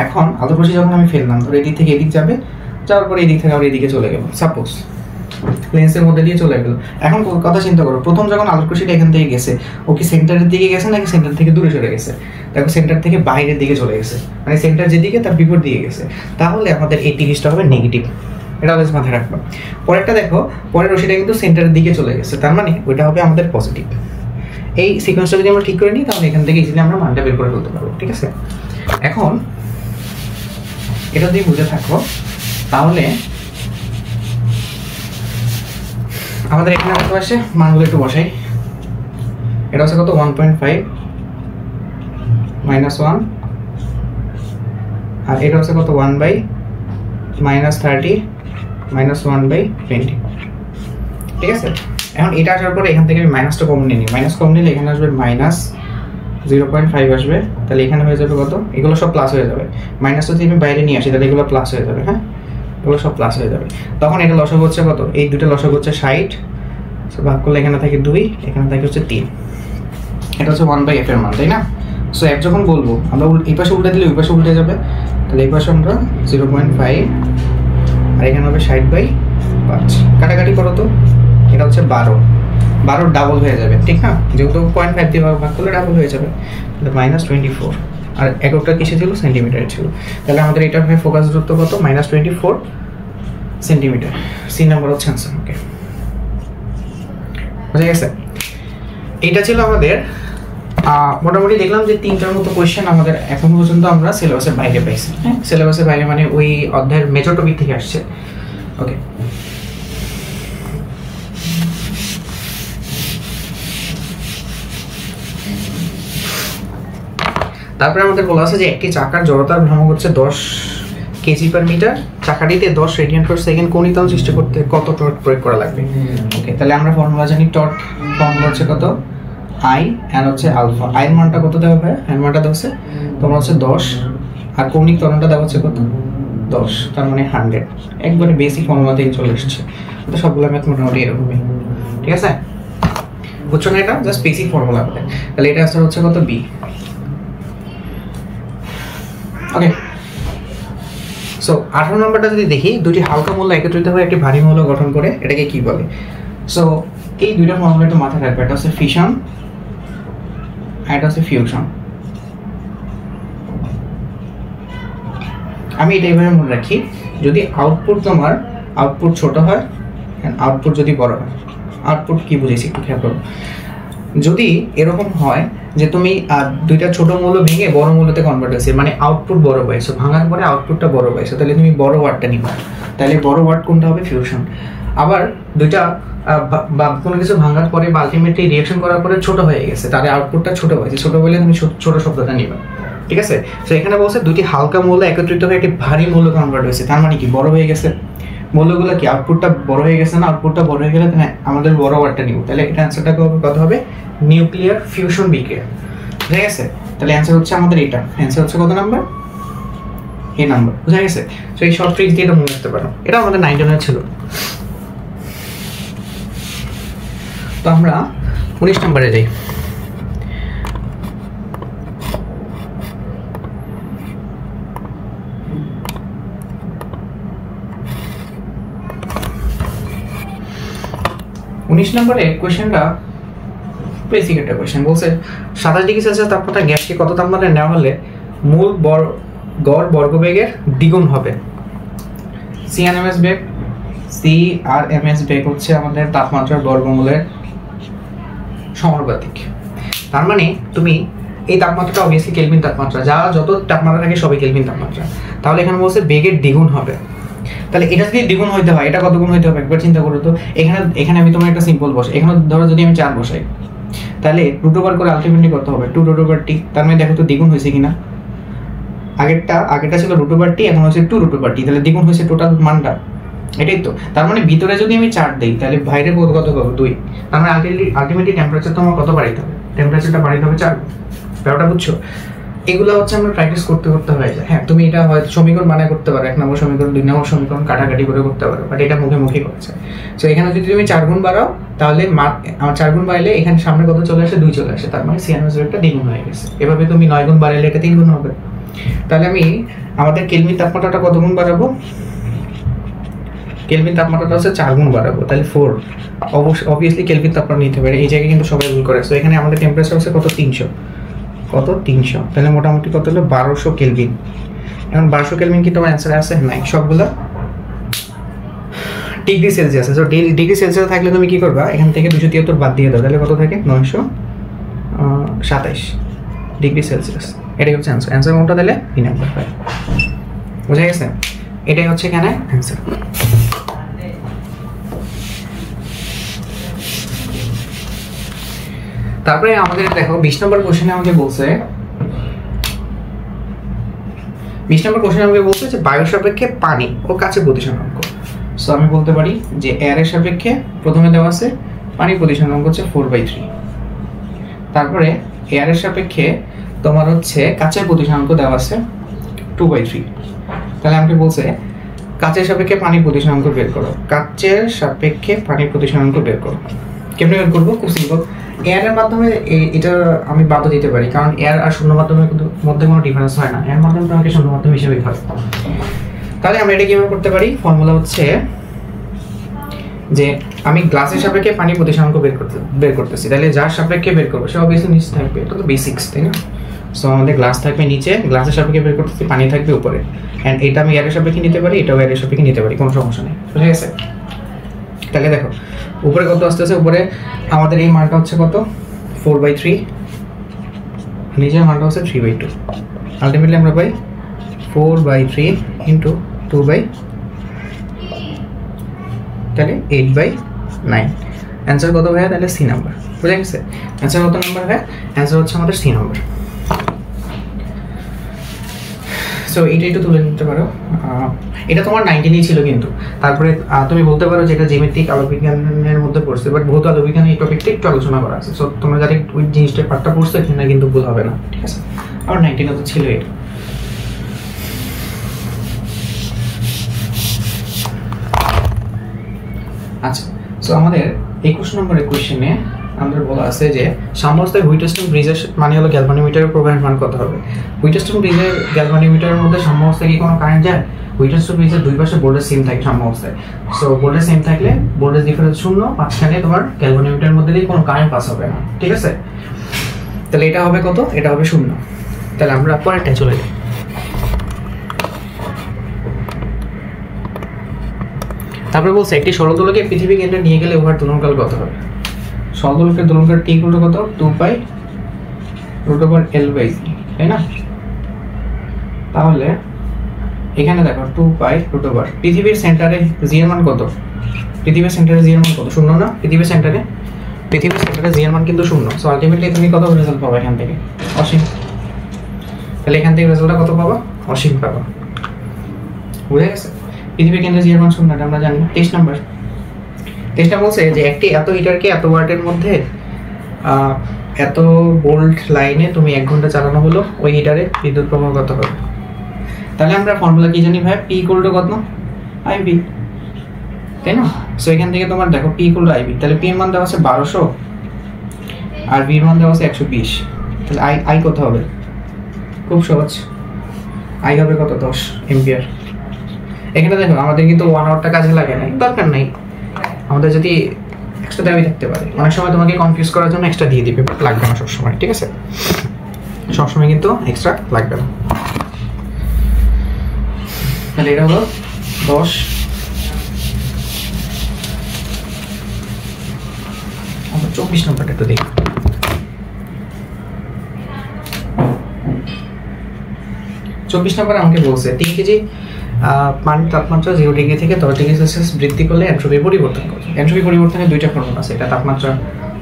Speaker 1: এখন আলোকরশ্মি যখন আমি ফেললাম, ধরো এদিক থেকে এদিক যাবে, যাওয়ার পরে এদিক থেকে আবার এদিকে চলে গেল, সাপোজ লেন্সের মধ্যে দিয়ে চলে গেল। এখন কথা চিন্তা করো, প্রথম যখন আলোকরশ্মিটা এখান থেকে গেছে, ও কি সেন্টারের দিকে গেছে নাকি সেন্টার থেকে দূরে সরে গেছে? দেখো সেন্টার থেকে বাইরের দিকে চলে গেছে, মানে সেন্টার যেদিকে তার বিপরীত দিকে গেছে। তাহলে আমাদের এই জিনিসটা হবে নেগেটিভ, এটা অলওয়েজ মাথায় রাখবা। পরেরটা দেখো, পরের রশ্মিটা কিন্তু সেন্টারের দিকে চলে গেছে, তার মানে ওইটা হবে আমাদের পজিটিভ। এই সিকোয়েন্সটা যদি আমরা ঠিক করে নিই তাহলে এখান থেকে ইজিলি আমরা মানটা বের করে ফেলতে পারবো, ঠিক আছে? এখন এটা যদি বুঝে থাকো তাহলে আমাদের এখানে কত আসে মানগুলো একটু বসাই। এটা হচ্ছে কত 1.5 -1, আর এটা হচ্ছে কত 1/-30 -1/20। ঠিক আছে, এখন এটা আসার পরে এখান থেকে আমি মাইনাসটা কম নিয়ে নিই। মাইনাস কম নিলে এখানে আসবে -0.5 আসবে, তাহলে এখানে হয়ে যাবে কত, এগুলো সব প্লাস হয়ে যাবে। মাইনাসটা যদি আমি বাইরে নিয়ে আসি তাহলে এগুলো প্লাস হয়ে যাবে। হ্যাঁ, এগুলো সব প্লাস হয়ে যাবে। তখন এটা লসাগু হচ্ছে কত, এই দুটো লসাগু হচ্ছে 60, ভাগ করলে এখানে থাকে 2, এখানে থাকে হচ্ছে 3। এটা হচ্ছে 1/f এর মান, তাই না? সো f যখন বলবো আমরা এই পাশে উল্টে দিলে ওই পাশে উল্টে যাবে, তাহলে এই পাশে আমরা 0.5 আর এখানে হবে 60/5। কাটাকাটি করো তো, এটা হচ্ছে 12 ডাবল হয়ে যাবে, ঠিক না? যেহেতু 0.5 দিয়ে ভাগ করলে ডাবল হয়ে যাবে, তাহলে -24। আর এককটা কিসে ছিল, সেন্টিমিটারে ছিল। তাহলে আমাদের এটার ফোকাস দূরত্ব কত, -24 সেন্টিমিটার। সি নাম্বার হচ্ছে আনসার। ওকে, বুঝে গেছে? এটা ছিল আমাদের মোটামুটি দেখলাম যে 3টার মতো কোয়েশ্চেন আমাদের এখন পর্যন্ত আমরা সিলেবাসের বাইরে পাইছি। হ্যাঁ, সিলেবাসের বাইরে মানে ওই অধ্যায়ের মেজর টপিক থেকে আসছে। ওকে, তারপরে আমাদের বলা আছে যে একটি চাকার জড়তার ভ্রামক হচ্ছে 10 kg/m। চাকাটিতে 10 রেডিয়ান/সেকেন্ড কোণিতন সৃষ্টি করতে কত টর্ক প্রয়োগ করা লাগবে? ওকে, তাহলে আমরা ফর্মুলা জানি, টর্ক ফর্মুলা হচ্ছে কত, আই এর হচ্ছে আলফা। আই এর মানটা কত দেওয়া হবে, এর মানটা দেওয়া আছে তোমার হচ্ছে 10, আর কৌণিক ত্বরণটা দেওয়া হচ্ছে কত, 10, তার মানে 100। একবারে বেসিক ফর্মুলা থেকে চলে এসেছে, তো সবগুলো ম্যাথ মোটামুটি এরকমই। ঠিক আছে, বুঝছো না? এটা জাস্ট বেসিক ফর্মুলা হবে। তাহলে এটা আসলে হচ্ছে কত, বি। ওকে, সো 18 নম্বরটা যদি দেখি, দুটি হালকা মূল্য একত্রিত হয়ে একটি ভারী মূল্য গঠন করে, এটাকে কি বলে? সো এই দুইটা ফর্মুলা একটু মাথায় রাখবে, এটা হচ্ছে ফিশন আর এটা হচ্ছে ফিউশন। আমি এটা এইভাবে মনে রাখি, যদি আউটপুট তোমার আউটপুট ছোট হয়, আউটপুট যদি বড় হয়, আউটপুট কি বুঝেছি একটু খেয়াল করো। যদি এরকম হয় যে তুমি দুইটা ছোট মূল্য ভেঙে বড় মূল্যতে কনভার্ট হয়েছে, মানে আউটপুট বড় পাইছো, ভাঙার পরে আউটপুটটা বড় পাইছো, তাহলে তুমি বড় ওয়ার্ডটা নিবা। তাহলে বড় ওয়ার্ড কোনটা হবে, ফিউশন। আবার দুইটা বা কোনো কিছু ভাঙার পরে বা আলটিমেটলি রিঅ্যাকশন করার পরে ছোট হয়ে গেছে, তাহলে আউটপুটটা ছোট হয়েছে, ছোট বলে তুমি ছোট শব্দটা নিবা। ঠিক আছে, তো এখানে বলছে দুইটি হালকা মূল্য একত্রিত হয়ে একটি ভারী মূল্য কনভার্ট হয়েছে, তার মানে কি বড় হয়ে গেছে মূল্যগুলো, কি আউটপুটটা বড় হয়ে গেছে না? আউটপুটটা বড় হয়ে গেলে আমাদের বড় ওয়ার্ডটা নিব। তাহলে এটা অ্যান্সারটা কত হবে, নিউক্লিয়ার ফিউশন বিক্রিয়া। ঠিক আছে, তাহলে অ্যান্সার হচ্ছে আমাদের এটা, অ্যান্সার হচ্ছে কত নাম্বার, এই নাম্বার। বুঝা গেছে? তো এই শর্ট ট্রিক দিয়ে এটা মনে রাখতে পারো, এটা আমাদের 9 ছিল। তো আমরা 19 নম্বরে যাই। নম্বরে কোয়েশ্চেনটা বেসিক একটা কোয়েশ্চেন। বলছে 27 ডিগ্রি সেলসিয়াস তাপমাত্রা গ্যাসটি কত তাপমাত্রায় নেওয়া হলে মূল গড় বর্গবেগের দ্বিগুণ হবে? সিআরএমএস বেগ, সিআরএমএস বেগ হচ্ছে আমাদের তাপমাত্রার বর্গমূলের সমানুপাতিক। তার মানে তুমি এই তাপমাত্রাটা অবভিয়াসলি কেলভিন তাপমাত্রা, যা যত তাপমাত্রা থাকে সবই কেলভিন তাপমাত্রা। তাহলে এখানে বলছে বেগের দ্বিগুণ হবে, তাহলে এটা যদি দ্বিগুণ হইতে হয়, এটা কত গুণ হইতে হবে একবার চিন্তা করো তো। এখানে আমি তোমার একটা সিম্পল বসাই, এখানে ধরো যদি আমি 4 বসাই, তাহলে √/, করে আলটিমেটলি কত হবে 2√/t। তার মানে দেখো তো দ্বিগুণ হয়েছে কিনা। আগেরটা ছিল √/t, এখন হচ্ছে 2√/t, তাহলে দ্বিগুণ হয়েছে টোটাল মানটা, এটাই তো। তার মানে ভিতরে যদি আমি 4 দেই, তাহলে বাইরে কত পাবো 2। তার মানে আলটিমেটলি টেম্পারেচার তো আমার কত বাড়াইতে হবে, টেম্পারেচারটা বাড়াইতে হবে 4। ব্যাপারটা বুঝছো? এগুলো হচ্ছে আমরা প্র্যাকটিস করতে হয়ে যায়। হ্যাঁ, তুমি এটা হয়তো সমীকরণ বানায় করতে পারো, 1 নম্বর সমীকরণ, 2 নম্বর সমীকরণ কাটাকাটি করে করতে পারো, বাট এটা মুখে করছে। সো এখানে যদি তুমি 4 গুণ বাড়াও, তাহলে আমার 4 গুণ বাড়লে এখানে সামনে কত চলে আসে, 2 চলে আসে, তার মানে সিআরএমএস বেগটা দ্বিগুণ হয়ে গেছে। এভাবে তুমি 9 গুণ বাড়ালে এটা 3 গুণ হবে। তাহলে আমি আমাদের কেলভিন তাপমাত্রাটা কত গুণ বাড়াবো, কেলভিন তাপমাত্রাটা হচ্ছে 4 গুণ বাড়াবো, তাহলে 4। অবভিয়াসলি কেলভিন তাপমাত্রা নিতে পারে, এই জায়গায় কিন্তু সবাই ভুল করে। সো এখানে আমাদের টেম্পারেচার হচ্ছে কত, 300, তাহলে মোটামুটি কত হলো 1200 কেলভিন। এখন 1200 কেলভিন কি তোমার অ্যান্সারে আছে? নাই, সবগুলো degree Celsius. So degree Celsius থাকলে তুমি কি করবা, এখান থেকে 273 বাদ দিয়ে দাও, তাহলে কত থাকে 927 ডিগ্রি সেলসিয়াস। এটাই হচ্ছে অ্যান্সার কোনটা, তাহলে 3 নাম্বার। বুঝা গেছে? এটাই হচ্ছে এখানে অ্যান্সার। তারপরে আমাদের দেখো 20 নম্বর কোশ্চেনে আমাকে বলছে 20 নম্বর কোশ্চেনে আমাকে বলছে যে বায়ুর সাপেক্ষে পানি ও কাচের প্রতিসরাঙ্ক। সো আমি বলতে পারি যে এয়ারের সাপেক্ষে প্রথমে দেওয়া আছে পানির প্রতিসরাঙ্ক হচ্ছে 4/3, তারপরে এয়ারের সাপেক্ষে তোমার হচ্ছে কাচের প্রতিসরাঙ্ক দেওয়া আছে 2/3। তাহলে আমাকে বলছে কাচের সাপেক্ষে পানির প্রতিসরাঙ্ক বের করো, কাচের সাপেক্ষে পানির প্রতিসরাঙ্ক বের করো। কেমনে বের করবো? খুব সিম্পল, এয়ারের মাধ্যমে এটা আমি বাদও দিতে পারি, কারণ এয়ার আর শূন্য মাধ্যমের মধ্যে কোনো ডিফারেন্স হয় না, এর মাধ্যমে তোমাকে শূন্য মাধ্যম হিসেবে হয়। তাহলে আমরা এটা কিভাবে করতে পারি? ফর্মুলা হচ্ছে যে আমি গ্লাসের সাপেক্ষে পানির প্রতিসরাঙ্ক বের করতেছি, তাহলে যার সাপেক্ষে বের করবো সে অবভিয়াসলি নিচে থাকবে, এটা তো বেসিক্স, তাই না? সো আমাদের গ্লাস থাকবে নিচে, গ্লাসের সাপেক্ষে বের করতেছি, পানি থাকবে উপরে, অ্যান্ড এটা আমি এয়ারের সাপেক্ষে নিতে পারি, এটাও এয়ারের সাপেক্ষে নিতে পারি, কোনো সমস্যা নেই, বুঝে গেছে? তাহলে দেখো উপরে কত আসতেছে, উপরে আমাদের এই মানটা হচ্ছে কত 4/3, নিচের মানটা হচ্ছে 3/2, আলটিমেটলি আমরা পাই 4/3 ইন্টু 2/, তাহলে 8/9। অ্যান্সার কত ভাইয়া? তাহলে সি নাম্বার, বুঝে গেছে? অ্যান্সার কত নাম্বার ভাইয়া? অ্যান্সার হচ্ছে আমাদের সি নাম্বার। সো এইটা একটু তুলে নিতে পারো, এটা তোমার 19 ছিল কিন্তু, তারপরে তুমি বলতে পারো যে এটা জ্যামিতিক আলোকবিজ্ঞানের মধ্যে পড়ছে, বাট ভৌত আলোকবিজ্ঞানে এই টপিকটা একটু আলোচনা করা আছে। সো তোমরা যারা ওই জিনিসটা পার্টটা পড়ছো এখানে কিন্তু ভুল হবে না, ঠিক আছে? আমার 19 তো ছিল এটা। আচ্ছা, সো আমাদের 21 নম্বরের কোশ্চেনে আমাদের বলা আছে যে সাম্যাবস্থায় হুইটস্টোন ব্রিজের মানে হলো গ্যালভানোমিটারের প্রবাহের মান কত হবে? হুইটস্টোন ব্রিজের গ্যালভানোমিটারের মধ্যে সাম্যাবস্থায় কি কোনো কারেন্ট যায়? হুইটস্টোন ব্রিজের দুই পাশে ভোল্টেজ সেম থাকে সাম্যাবস্থায়। সো ভোল্টেজ সেম থাকলে ভোল্টেজ ডিফারেন্স 0, মাঝখানে তোমার গ্যালভানোমিটারের মধ্যে দিয়ে কোনো কারেন্ট পাস হবে না, ঠিক আছে? তাহলে এটা হবে কত? এটা হবে 0। তাহলে আমরা পরেরটা চলে যাই। তারপরে বলছে একটি সরলদোলকে পৃথিবী কেন্দ্রে নিয়ে গেলে উহার দোলনকাল কত হবে? সরলদোলকের দোলনকাল টি ইকুয়াল টু কত? 2π√L/c, তাই না? তাহলে এখানে দেখো 2π√, পৃথিবীর সেন্টারে জি এর মান কত? পৃথিবীর সেন্টারে জি এর মান কত? 0 না? পৃথিবীর সেন্টারে জি এর মান কিন্তু 0। সো আলটিমেটলি তুমি কত রেজাল্ট পাবা এখান থেকে? অসীম। তাহলে এখান থেকে রেজাল্টটা কত পাবা? অসীম পাবা, বুঝে গেছে? পৃথিবীর কেন্দ্রে জি এর মান 0, এটা আমরা জানি। 23 নম্বর, 23টা বলছে যে একটি এত হিটারকে এত ওয়াটের মধ্যে এত ভোল্ট লাইনে তুমি 1 ঘন্টা চালানো হলো, ওই হিটারে বিদ্যুৎ প্রবাহ কত হবে? তাহলে আমরা ফর্মুলা কি জানি ভাই? পি ইকুয়াল টু কত? আইভি, তাই না? সো এখান থেকে তোমার দেখো পি ইকুয়াল টু আইভি, তাহলে পি এর মান দেওয়া আছে 1200 আর ভি এর মান দেওয়া আছে 120, তাহলে আই কত হবে? খুব সহজ, আই হবে কত? 10 এম্পিয়ার। এখানে দেখো আমাদের কিন্তু 1 আওয়ারটা কাজে লাগে না, দরকার নাই, আমাদের যদি এক্সট্রা দাবি থাকতে পারে, অনেক সময় তোমাকে কনফিউজ করার জন্য এক্সট্রা দিয়ে দিবে, লাগবে না সবসময়, ঠিক আছে? সবসময় কিন্তু এক্সট্রা লাগবে না। তাহলে এটা হলো 10। আমরা 24 নম্বরটা একটু দেখি। 24 নম্বর আমাকে বলছে 3 কেজি পানির তাপমাত্রা 0 ডিগ্রি থেকে 10 ডিগ্রি সেলসিয়াস বৃদ্ধি করলে এন্ট্রপি পরিবর্তন করে। এন্ট্রপি পরিবর্তনের দুইটা ফর্মুলা আছে, এটা তাপমাত্রা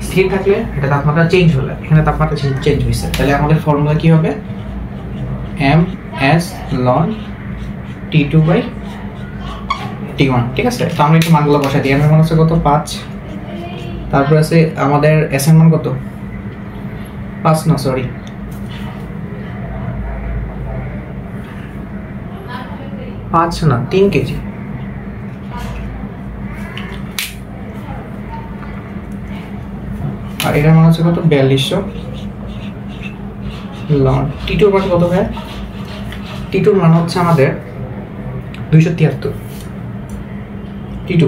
Speaker 1: স্থির থাকলে, এটা তাপমাত্রা চেঞ্জ হলে। এখানে তাপমাত্রা চেঞ্জ হয়েছে, তাহলে আমাদের ফর্মুলা কি হবে? ms ln T2/T1, ঠিক আছে? তো আমরা একটু মানগুলো বসাই দিই। m এর মান হচ্ছে কত? 5, তারপর আছে আমাদের s এর মান কত? 5 না, সরি, 5 না, 3 কেজি। আর এটার মান হচ্ছে কত? 4200 লন। টি2 এর মান কত ভাই? টি2 মান হচ্ছে আমাদের 273।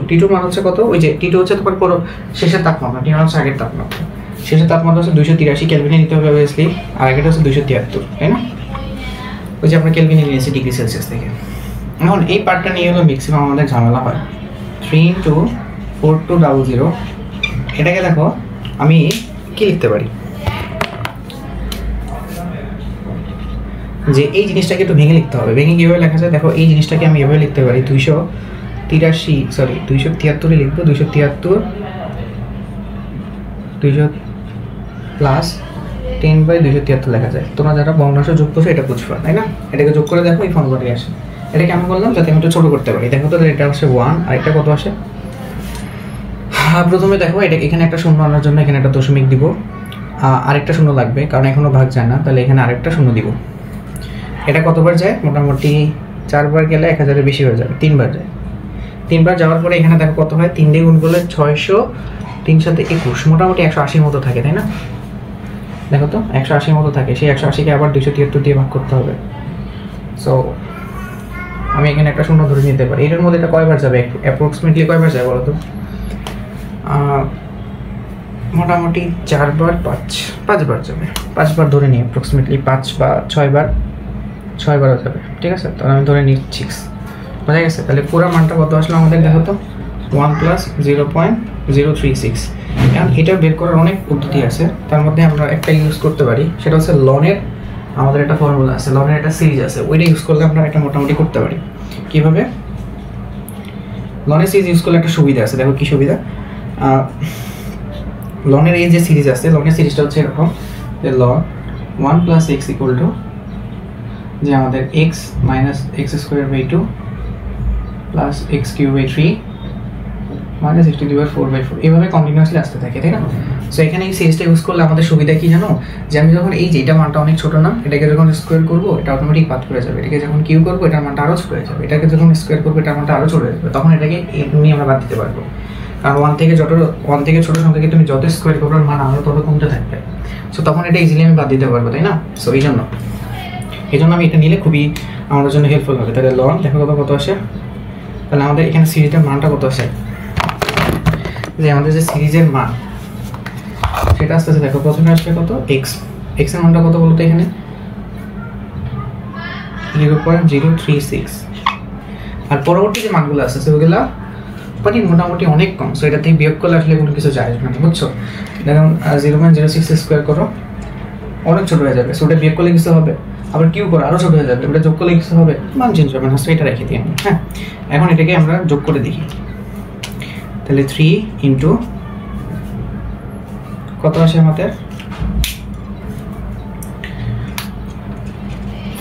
Speaker 1: টি2 মান হচ্ছে কত? ওই যে টি2 হচ্ছে তোমার পুরো শেষের তাপমাত্রা, টি হচ্ছে আগের তাপমাত্রা। শেষের তাপমাত্রা হচ্ছে 283 কেলভিনে নিতে হবে অবভিয়াসলি, আর আগেরটা হচ্ছে 273, তাই না? ওই যে আমরা কেলভিনে নিয়েছি ডিগ্রি সেলসিয়াস থেকে। এখন এই পার্টটা নিয়ে হলো ম্যাক্সিমাম আমাদের ঝামেলা হয়। 3 × 4200, এটাকে দেখো আমি কি লিখতে পারি যে এই জিনিসটাকে একটু ভেঙে লিখতে হবে। ভেঙে কীভাবে লেখা যায় দেখো, এই জিনিসটাকে আমি এভাবে লিখতে পারি 273 লিখবো, 273
Speaker 2: প্লাস 10/273 লেখা যায়। তোমরা যারা ভগ্নাংশ যোগ করছো এটা বুঝবা, তাই না? এটাকে যোগ করে দেখো এই ফর্মুলাটি আসে। এটা কেমন করলাম যাতে আমি একটু ছোটো করতে পারি। দেখো তো এটা আসে 1 আর এটা কত আসে। প্রথমে দেখো এটা এখানে একটা শূন্য আনার জন্য এখানে একটা দশমিক দিব, আরেকটা শূন্য লাগবে কারণ এখনো ভাগ যায় না, তাহলে এখানে আরেকটা শূন্য দিব। এটা কতবার যায়? মোটামুটি 4 বার গেলে 1000-এর বেশি হয়ে যাবে, 3 বার যায়। 3 বার যাওয়ার পরে এখানে দেখো কত হয়, 3 দিয়ে গুণ করলে 600, 3 সাথে 21, মোটামুটি 180 মতো থাকে, তাই না? দেখো তো 180 মতো থাকে, সেই 180-কে আবার 273 দিয়ে ভাগ করতে হবে। সো আমি এখানে একটা শূন্য ধরে নিতে পারি। এটার মধ্যে এটা কয়বার যাবে, অ্যাপ্রক্সিমেটলি কয়বার যায় বলো তো? মোটামুটি 4 বার, 5 বার যাবে। 5 বার ধরে নিই, অ্যাপ্রক্সিমেটলি 5 বা 6 বার, 6 বারও যাবে, ঠিক আছে? তাহলে আমি ধরে নিই 6, বোঝা গেছে? তাহলে পুরো মানটা কত আসলো আমাদের দেখো তো, 1 + 0.036। এখন এটা বের করার অনেক পদ্ধতি আছে, তার মধ্যে আমরা একটা ইউজ করতে পারি, সেটা হচ্ছে লনের আমাদের একটা ফর্মুলা আছে, লনের একটা সিরিজ আছে, ওইটা ইউজ করলে আমরা এটা মোটামুটি করতে পারি। কীভাবে? লনের সিরিজ ইউজ করলে একটা সুবিধা আছে, দেখো কী সুবিধা। লনের এই যে সিরিজ আছে, লনের সিরিজটা হচ্ছে এরকম যে ln 1 + x = যে আমাদের x - x²/2 + x³/3 - x⁴/4 এইভাবে কন্টিনিউয়াসলি আসতে থাকে, তাই না? সো এখানে এই সিরিজটা ইউজ করলে আমাদের সুবিধা কি জানো? যে আমি যখন এই যে এটা মানটা অনেক ছোটো না, এটাকে যখন স্কোয়ার করবো এটা অটোমেটিক বাদ করে যাবে, এটাকে যখন কিউ করবো এটার মানটা আরও ছোট হয়ে যাবে, এটাকে যখন স্কোয়ার করবো এটার মানটা আরও ছোট হয়ে যাবে, তখন এটাকে এমনি আমরা বাদ দিতে পারবো। কারণ 1 থেকে ছোটো সংখ্যাকে তুমি যত স্কোয়ার করবে মান আরও তত কমতে থাকবে। সো তখন এটা ইজিলি আমি বাদ দিতে পারবো, তাই না? সো এই জন্য আমি এটা নিলে খুবই আমাদের জন্য হেল্পফুল হবে। তাহলে লন দেখো কত আসে, তাহলে আমাদের এখানে সিরিজের মানটা কত আসে, যে আমাদের যে সিরিজের মান সেটা আস্তে আস্তে দেখো প্রথমে আসবে কত, এক্স এর মানটা কত বলতো এখানে 0.036, আর পরবর্তী যে মানগুলো আছে সেগুলো মানে মোটামুটি অনেক কম। সো এটা থেকে বিয়োগ করলে আসলে কোনো কিছু যায় না, বুঝছো? দেখুন 0.06 স্কোয়ার করো, অনেক ছোট হয়ে যাবে। সো ওটা বিয়োগ করলে কিছু হবে, আবার কিউ করো আরও ছোট হয়ে যাবে, ওটা যোগ করলে কিছু হবে, মান চেঞ্জ হবে না। সো এটা রেখে দিই আমরা। হ্যাঁ, এখন এটাকে আমরা যোগ করে দেখি। তাহলে 3 ইন্টু কত আসে আমাদের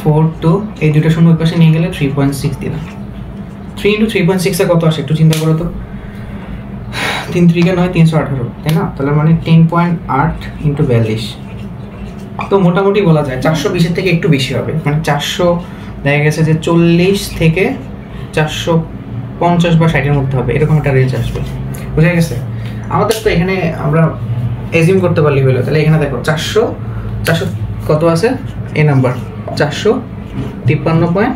Speaker 2: 4 2, এই দুটো শূন্য পাশে নিয়ে গেলে 3.6 দিলাম। 3 ইন্টু 3.6 এ কত আসে একটু চিন্তা করো তো, 3 3 9 318, তাই না? তাহলে মানে 10.8 ইন্টু 42, তো মোটামুটি বলা যায় 420-এর থেকে একটু বেশি হবে, মানে 400 দেখা গেছে যে 40 থেকে 450 বা 60-এর মধ্যে হবে, এরকম একটা রেঞ্জ আসবে, বুঝা গেছে? আমাদের তো এখানে আমরা এজিউম করতে পারলি হলো। তাহলে এখানে দেখো 400 কত আছে এই নাম্বার 453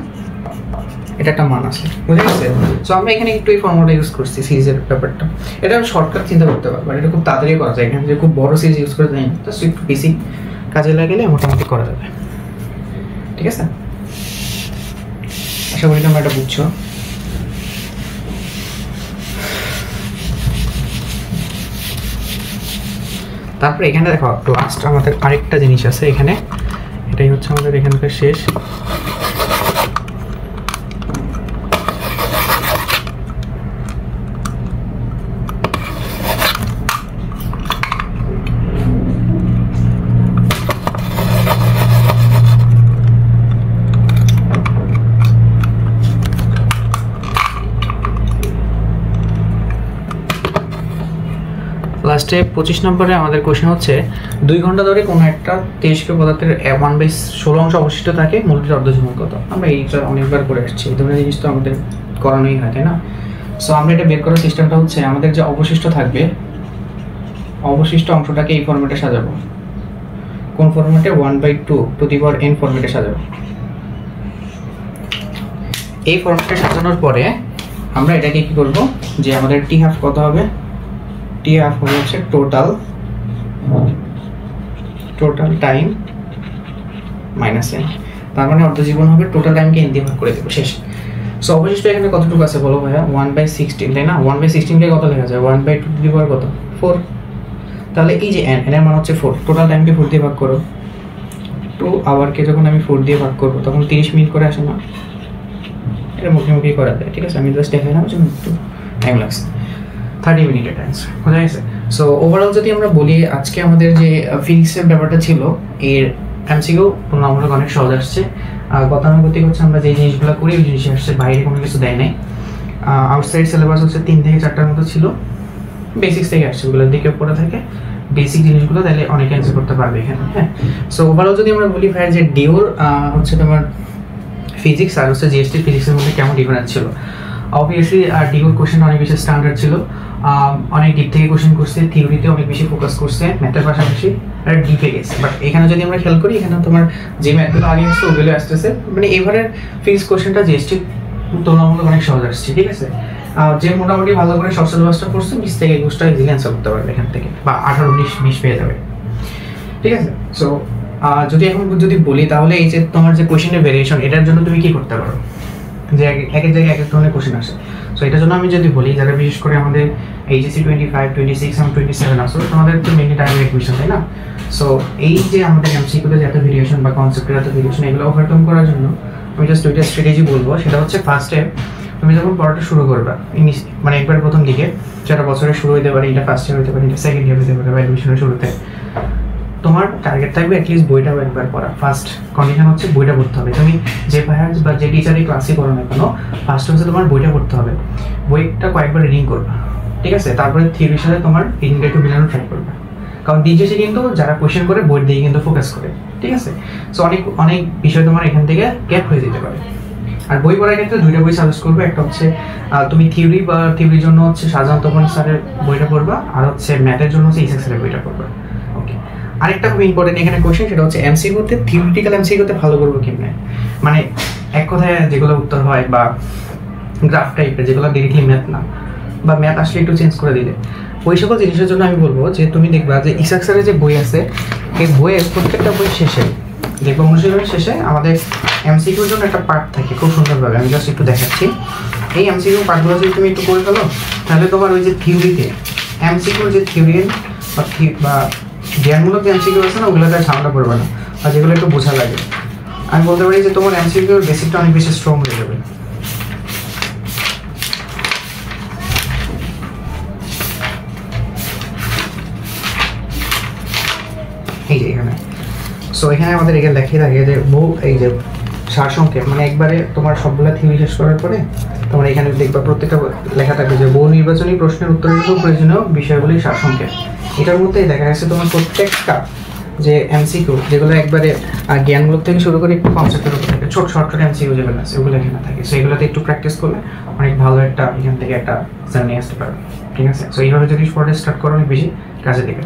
Speaker 2: এটা একটা মান আছে, বুঝা গেছে? সো আমরা এখানে একটু এই ফর্মুলাটা ইউজ করছি সিরিজের ব্যাপারটা, এটা শর্টকাট চিন্তা করতে পারবো, এটা খুব তাড়াতাড়ি করা যায়। এখানে যে খুব বড় সিরিজ ইউজ করে দেয় তো একটু বেসিক কাজে লাগালে মোটামুটি করা যাবে, ঠিক আছে? আশা করি তোমরা এটা বুঝছো। তারপরে এখানে দেখো লাস্ট আমাদের আরেকটা জিনিস আছে এখানে, এটাই হচ্ছে আমাদের এখানকার শেষ। লাস্টে 25 নম্বরে আমাদের কোশ্চেন হচ্ছে 2 ঘন্টা ধরে কোনো একটা তেজস্ক্রিয় পদার্থের 1/16 অংশ অবশিষ্ট থাকে, মূলটির অর্ধজীবন কত? আমরা এইটা অনেকবার করে আসছি, এই ধরনের জিনিস তো আমাদের করানোই হয়, তাই না? সো আমরা এটা বের করার সিস্টেমটা হচ্ছে আমাদের যে অবশিষ্ট থাকবে, অবশিষ্ট অংশটাকে এই ফরম্যাটে সাজাবো। কোন ফরম্যাটে? 1/2 ফরম্যাটে সাজাবো। এই ফরম্যাটে সাজানোর পরে আমরা এটাকে কি করব, যে আমাদের টি হাফ কত হবে, টি হাফ হচ্ছে টোটাল টাইম মাইনাস এন, তার মানে অর্ধজীবন হবে টোটাল টাইমকে এন দিয়ে ভাগ করে দেবো, শেষ। সো অবশিষ্ট এখানে কতটুকু আছে বলো ভাইয়া? 1/16, তাই না? 1/16কে কত লেখা যায়? 1/2 কত? 4। তাহলে এই যে এন এর মান হচ্ছে 4, টোটাল টাইমকে 4 দিয়ে ভাগ করো, 2 আওয়ারকে যখন আমি 4 দিয়ে ভাগ করবো তখন 30 মিনিট করে আসে না? এটা মুখে করা যায়, ঠিক আছে? আমি জাস্ট দেখালাম যে একটু টাইম লাগছে। 30 মিনিটের অ্যান্সার, বোঝা গেছে? সো ওভারঅল যদি আমরা বলি আজকে আমাদের যে ফিজিক্সের ব্যাপারটা ছিল এর এমসিকিউ তুলনামূলক অনেক সহজ আসছে। গতানুগতিক হচ্ছে আমরা যে জিনিসগুলো করি ওই জিনিসই আসছে, বাইরে কোনো কিছু দেয় নাই। আউটসাইড সিলেবাস হচ্ছে 3 থেকে 4টার মতো ছিল, বেসিক্স থেকে আসছে, ওগুলোর দিকে পড়ে থাকে বেসিক জিনিসগুলো, তাহলে অনেকে অ্যান্সার করতে পারবে এখানে। হ্যাঁ, সো ওভারঅল যদি আমরা বলি ভাই যে ডিওর হচ্ছে তোমার ফিজিক্স আর হচ্ছে জিএসটি ফিজিক্সের মধ্যে কেমন ডিফারেন্স ছিল, অবভিয়াসলি ডিওর কোশ্চেন অনেক বেশি স্ট্যান্ডার্ড ছিল, অনেক ডিপ থেকে কোশ্চেন করছে, থিওরিতে অনেক বেশি ফোকাস করছে, ম্যাথের পাশাপাশি আর ডিপে গেছে। বাট এখানে যদি আমরা খেয়াল করি এখানে তোমার যে ম্যাথগুলো আগে আসছে ওগুলো আসতেছে, মানে এবারের ফিজিক্স কোশ্চেনটা জিএসটি তুলনামূলক অনেক সহজ আসছে, ঠিক আছে? যে মোটামুটি ভালো করে সব সিলেবাসটা করছে 20 থেকে 21টা ইজিলি অ্যান্সার করতে পারবে এখান থেকে, বা 18, 19, 20 পেয়ে যাবে, ঠিক আছে? সো যদি এখন যদি বলি তাহলে এই যে তোমার যে কোশ্চেনের ভেরিয়েশন, এটার জন্য তুমি কি করতে পারো, যে এক এক জায়গায় এক এক ধরনের কোশ্চেন আসে। সো এটার জন্য আমি যদি বলি যারা বিশেষ করে আমাদের এইচএসসি 25, 26 এবং 27 আসলে তোমাদের তো মেনলি ডাইরেক্ট কোশ্চেন, তাই না? সো এই যে আমাদের এমসিকিউতে যত ভেরিয়েশন বা কনসেপ্টের যত ভেরিয়েশন, এগুলো ওভারকাম করার জন্য আমি জাস্ট দুইটা স্ট্র্যাটেজি বলবো। সেটা হচ্ছে ফার্স্টে তুমি যখন পড়াটা শুরু করবা, মানে একবার প্রথম দিকে, যেটা বছরের শুরু হতে পারে, এটা ফার্স্ট ইয়ার হতে পারে, এটা সেকেন্ড ইয়ার হতে পারে, বা অ্যাডমিশনের শুরুতে, তোমার টার্গেট থাকবে অ্যাটলিস্ট বইটাও একবার পড়া। ফার্স্ট কন্ডিশন হচ্ছে বইটা পড়তে হবে। তুমি যে ভাইয়ার বা যে টিচারই ক্লাসে করো না কেন, ফার্স্ট হচ্ছে তোমার বইটা পড়তে হবে, বইটা কয়েকবার রিডিং করবা, ঠিক আছে? তারপরে থিওরির সাথে তোমার রিডিংটা একটু মিলানো ট্রাই করবা, কারণ ডিজেসি কিন্তু যারা কোয়েশ্চেন করে বইয়ের দিকে কিন্তু ফোকাস করে, ঠিক আছে? সো অনেক বিষয় তোমার এখান থেকে গ্যাপ হয়ে যেতে পারে। আর বই পড়ার ক্ষেত্রে দুইটা বই সাজেস্ট করবো, একটা হচ্ছে তুমি থিওরি বা থিওরির জন্য হচ্ছে শাহজাহান তপন স্যারের বইটা পড়বা, আর হচ্ছে ম্যাথের জন্য হচ্ছে ইসাক স্যারের বইটা পড়বা। ওকে, আরেকটা খুব ইম্পর্টেন্ট এখানে কোয়েশ্চেন, সেটা হচ্ছে এমসিকিউতে থিওরিটিক্যাল এমসিকিউতে ভালো করবো কেমনে, মানে এক কথায় যেগুলো উত্তর হয় বা গ্রাফ টাইপের, যেগুলো ডিরেক্টলি ম্যাথ না, বা ম্যাথ আসলে একটু চেঞ্জ করে দিলে, ওই সকল জিনিসের জন্য আমি বলবো যে তুমি দেখবা যে ইসাক স্যারের যে বই আছে, এই বইয়ের প্রত্যেকটা বই শেষে দেখবো অনুশীলনের শেষে আমাদের এমসিকিউর জন্য একটা পার্ট থাকে খুব সুন্দরভাবে, আমি জাস্ট একটু দেখাচ্ছি। এই এমসিকিউ পার্টগুলো যদি তুমি একটু করে ফেলো, তাহলে তোমার ওই যে থিওরিতে এমসিকিউর যে থিওরি বা জ্ঞানমূলক যে এমসিকিউ আছে না, ওগুলোতে ঝামেলা করবে না, আর যেগুলো একটু বোঝা লাগে, আমি বলতে পারি যে তোমার এমসিকিউর বেসিকটা অনেক বেশি স্ট্রং হয়ে যাবে। এই যে এখানে, সো এখানে আমাদের এখানে লেখা থাকে যে বহু, এই যে সারসংক্ষেপ, মানে একবারে তোমার সবগুলো থিওরি শেষ করার পরে তোমার এখানে দেখবা প্রত্যেকটা লেখা থাকবে যে বহু নির্বাচনী প্রশ্নের উত্তরের জন্য প্রয়োজনীয় বিষয়গুলি সারসংক্ষেপ। এটার মধ্যে দেখা গেছে তোমার প্রত্যেকটা যে এমসিকিউ, যেগুলো একবারে জ্ঞানমূলক থেকে শুরু করে একটু কনসেপ্টের উপর থাকে, ছোট শর্টকাট এমসিকিউ যেগুলো আছে ওগুলো এখানে থাকে। সো এগুলোতে একটু প্র্যাকটিস করলে অনেক ভালো একটা এখান থেকে একটা জার্নি আসতে পারবে, ঠিক আছে? সো এইভাবে যদি পড়া স্টার্ট করো অনেক বেশি কাজে দেবে।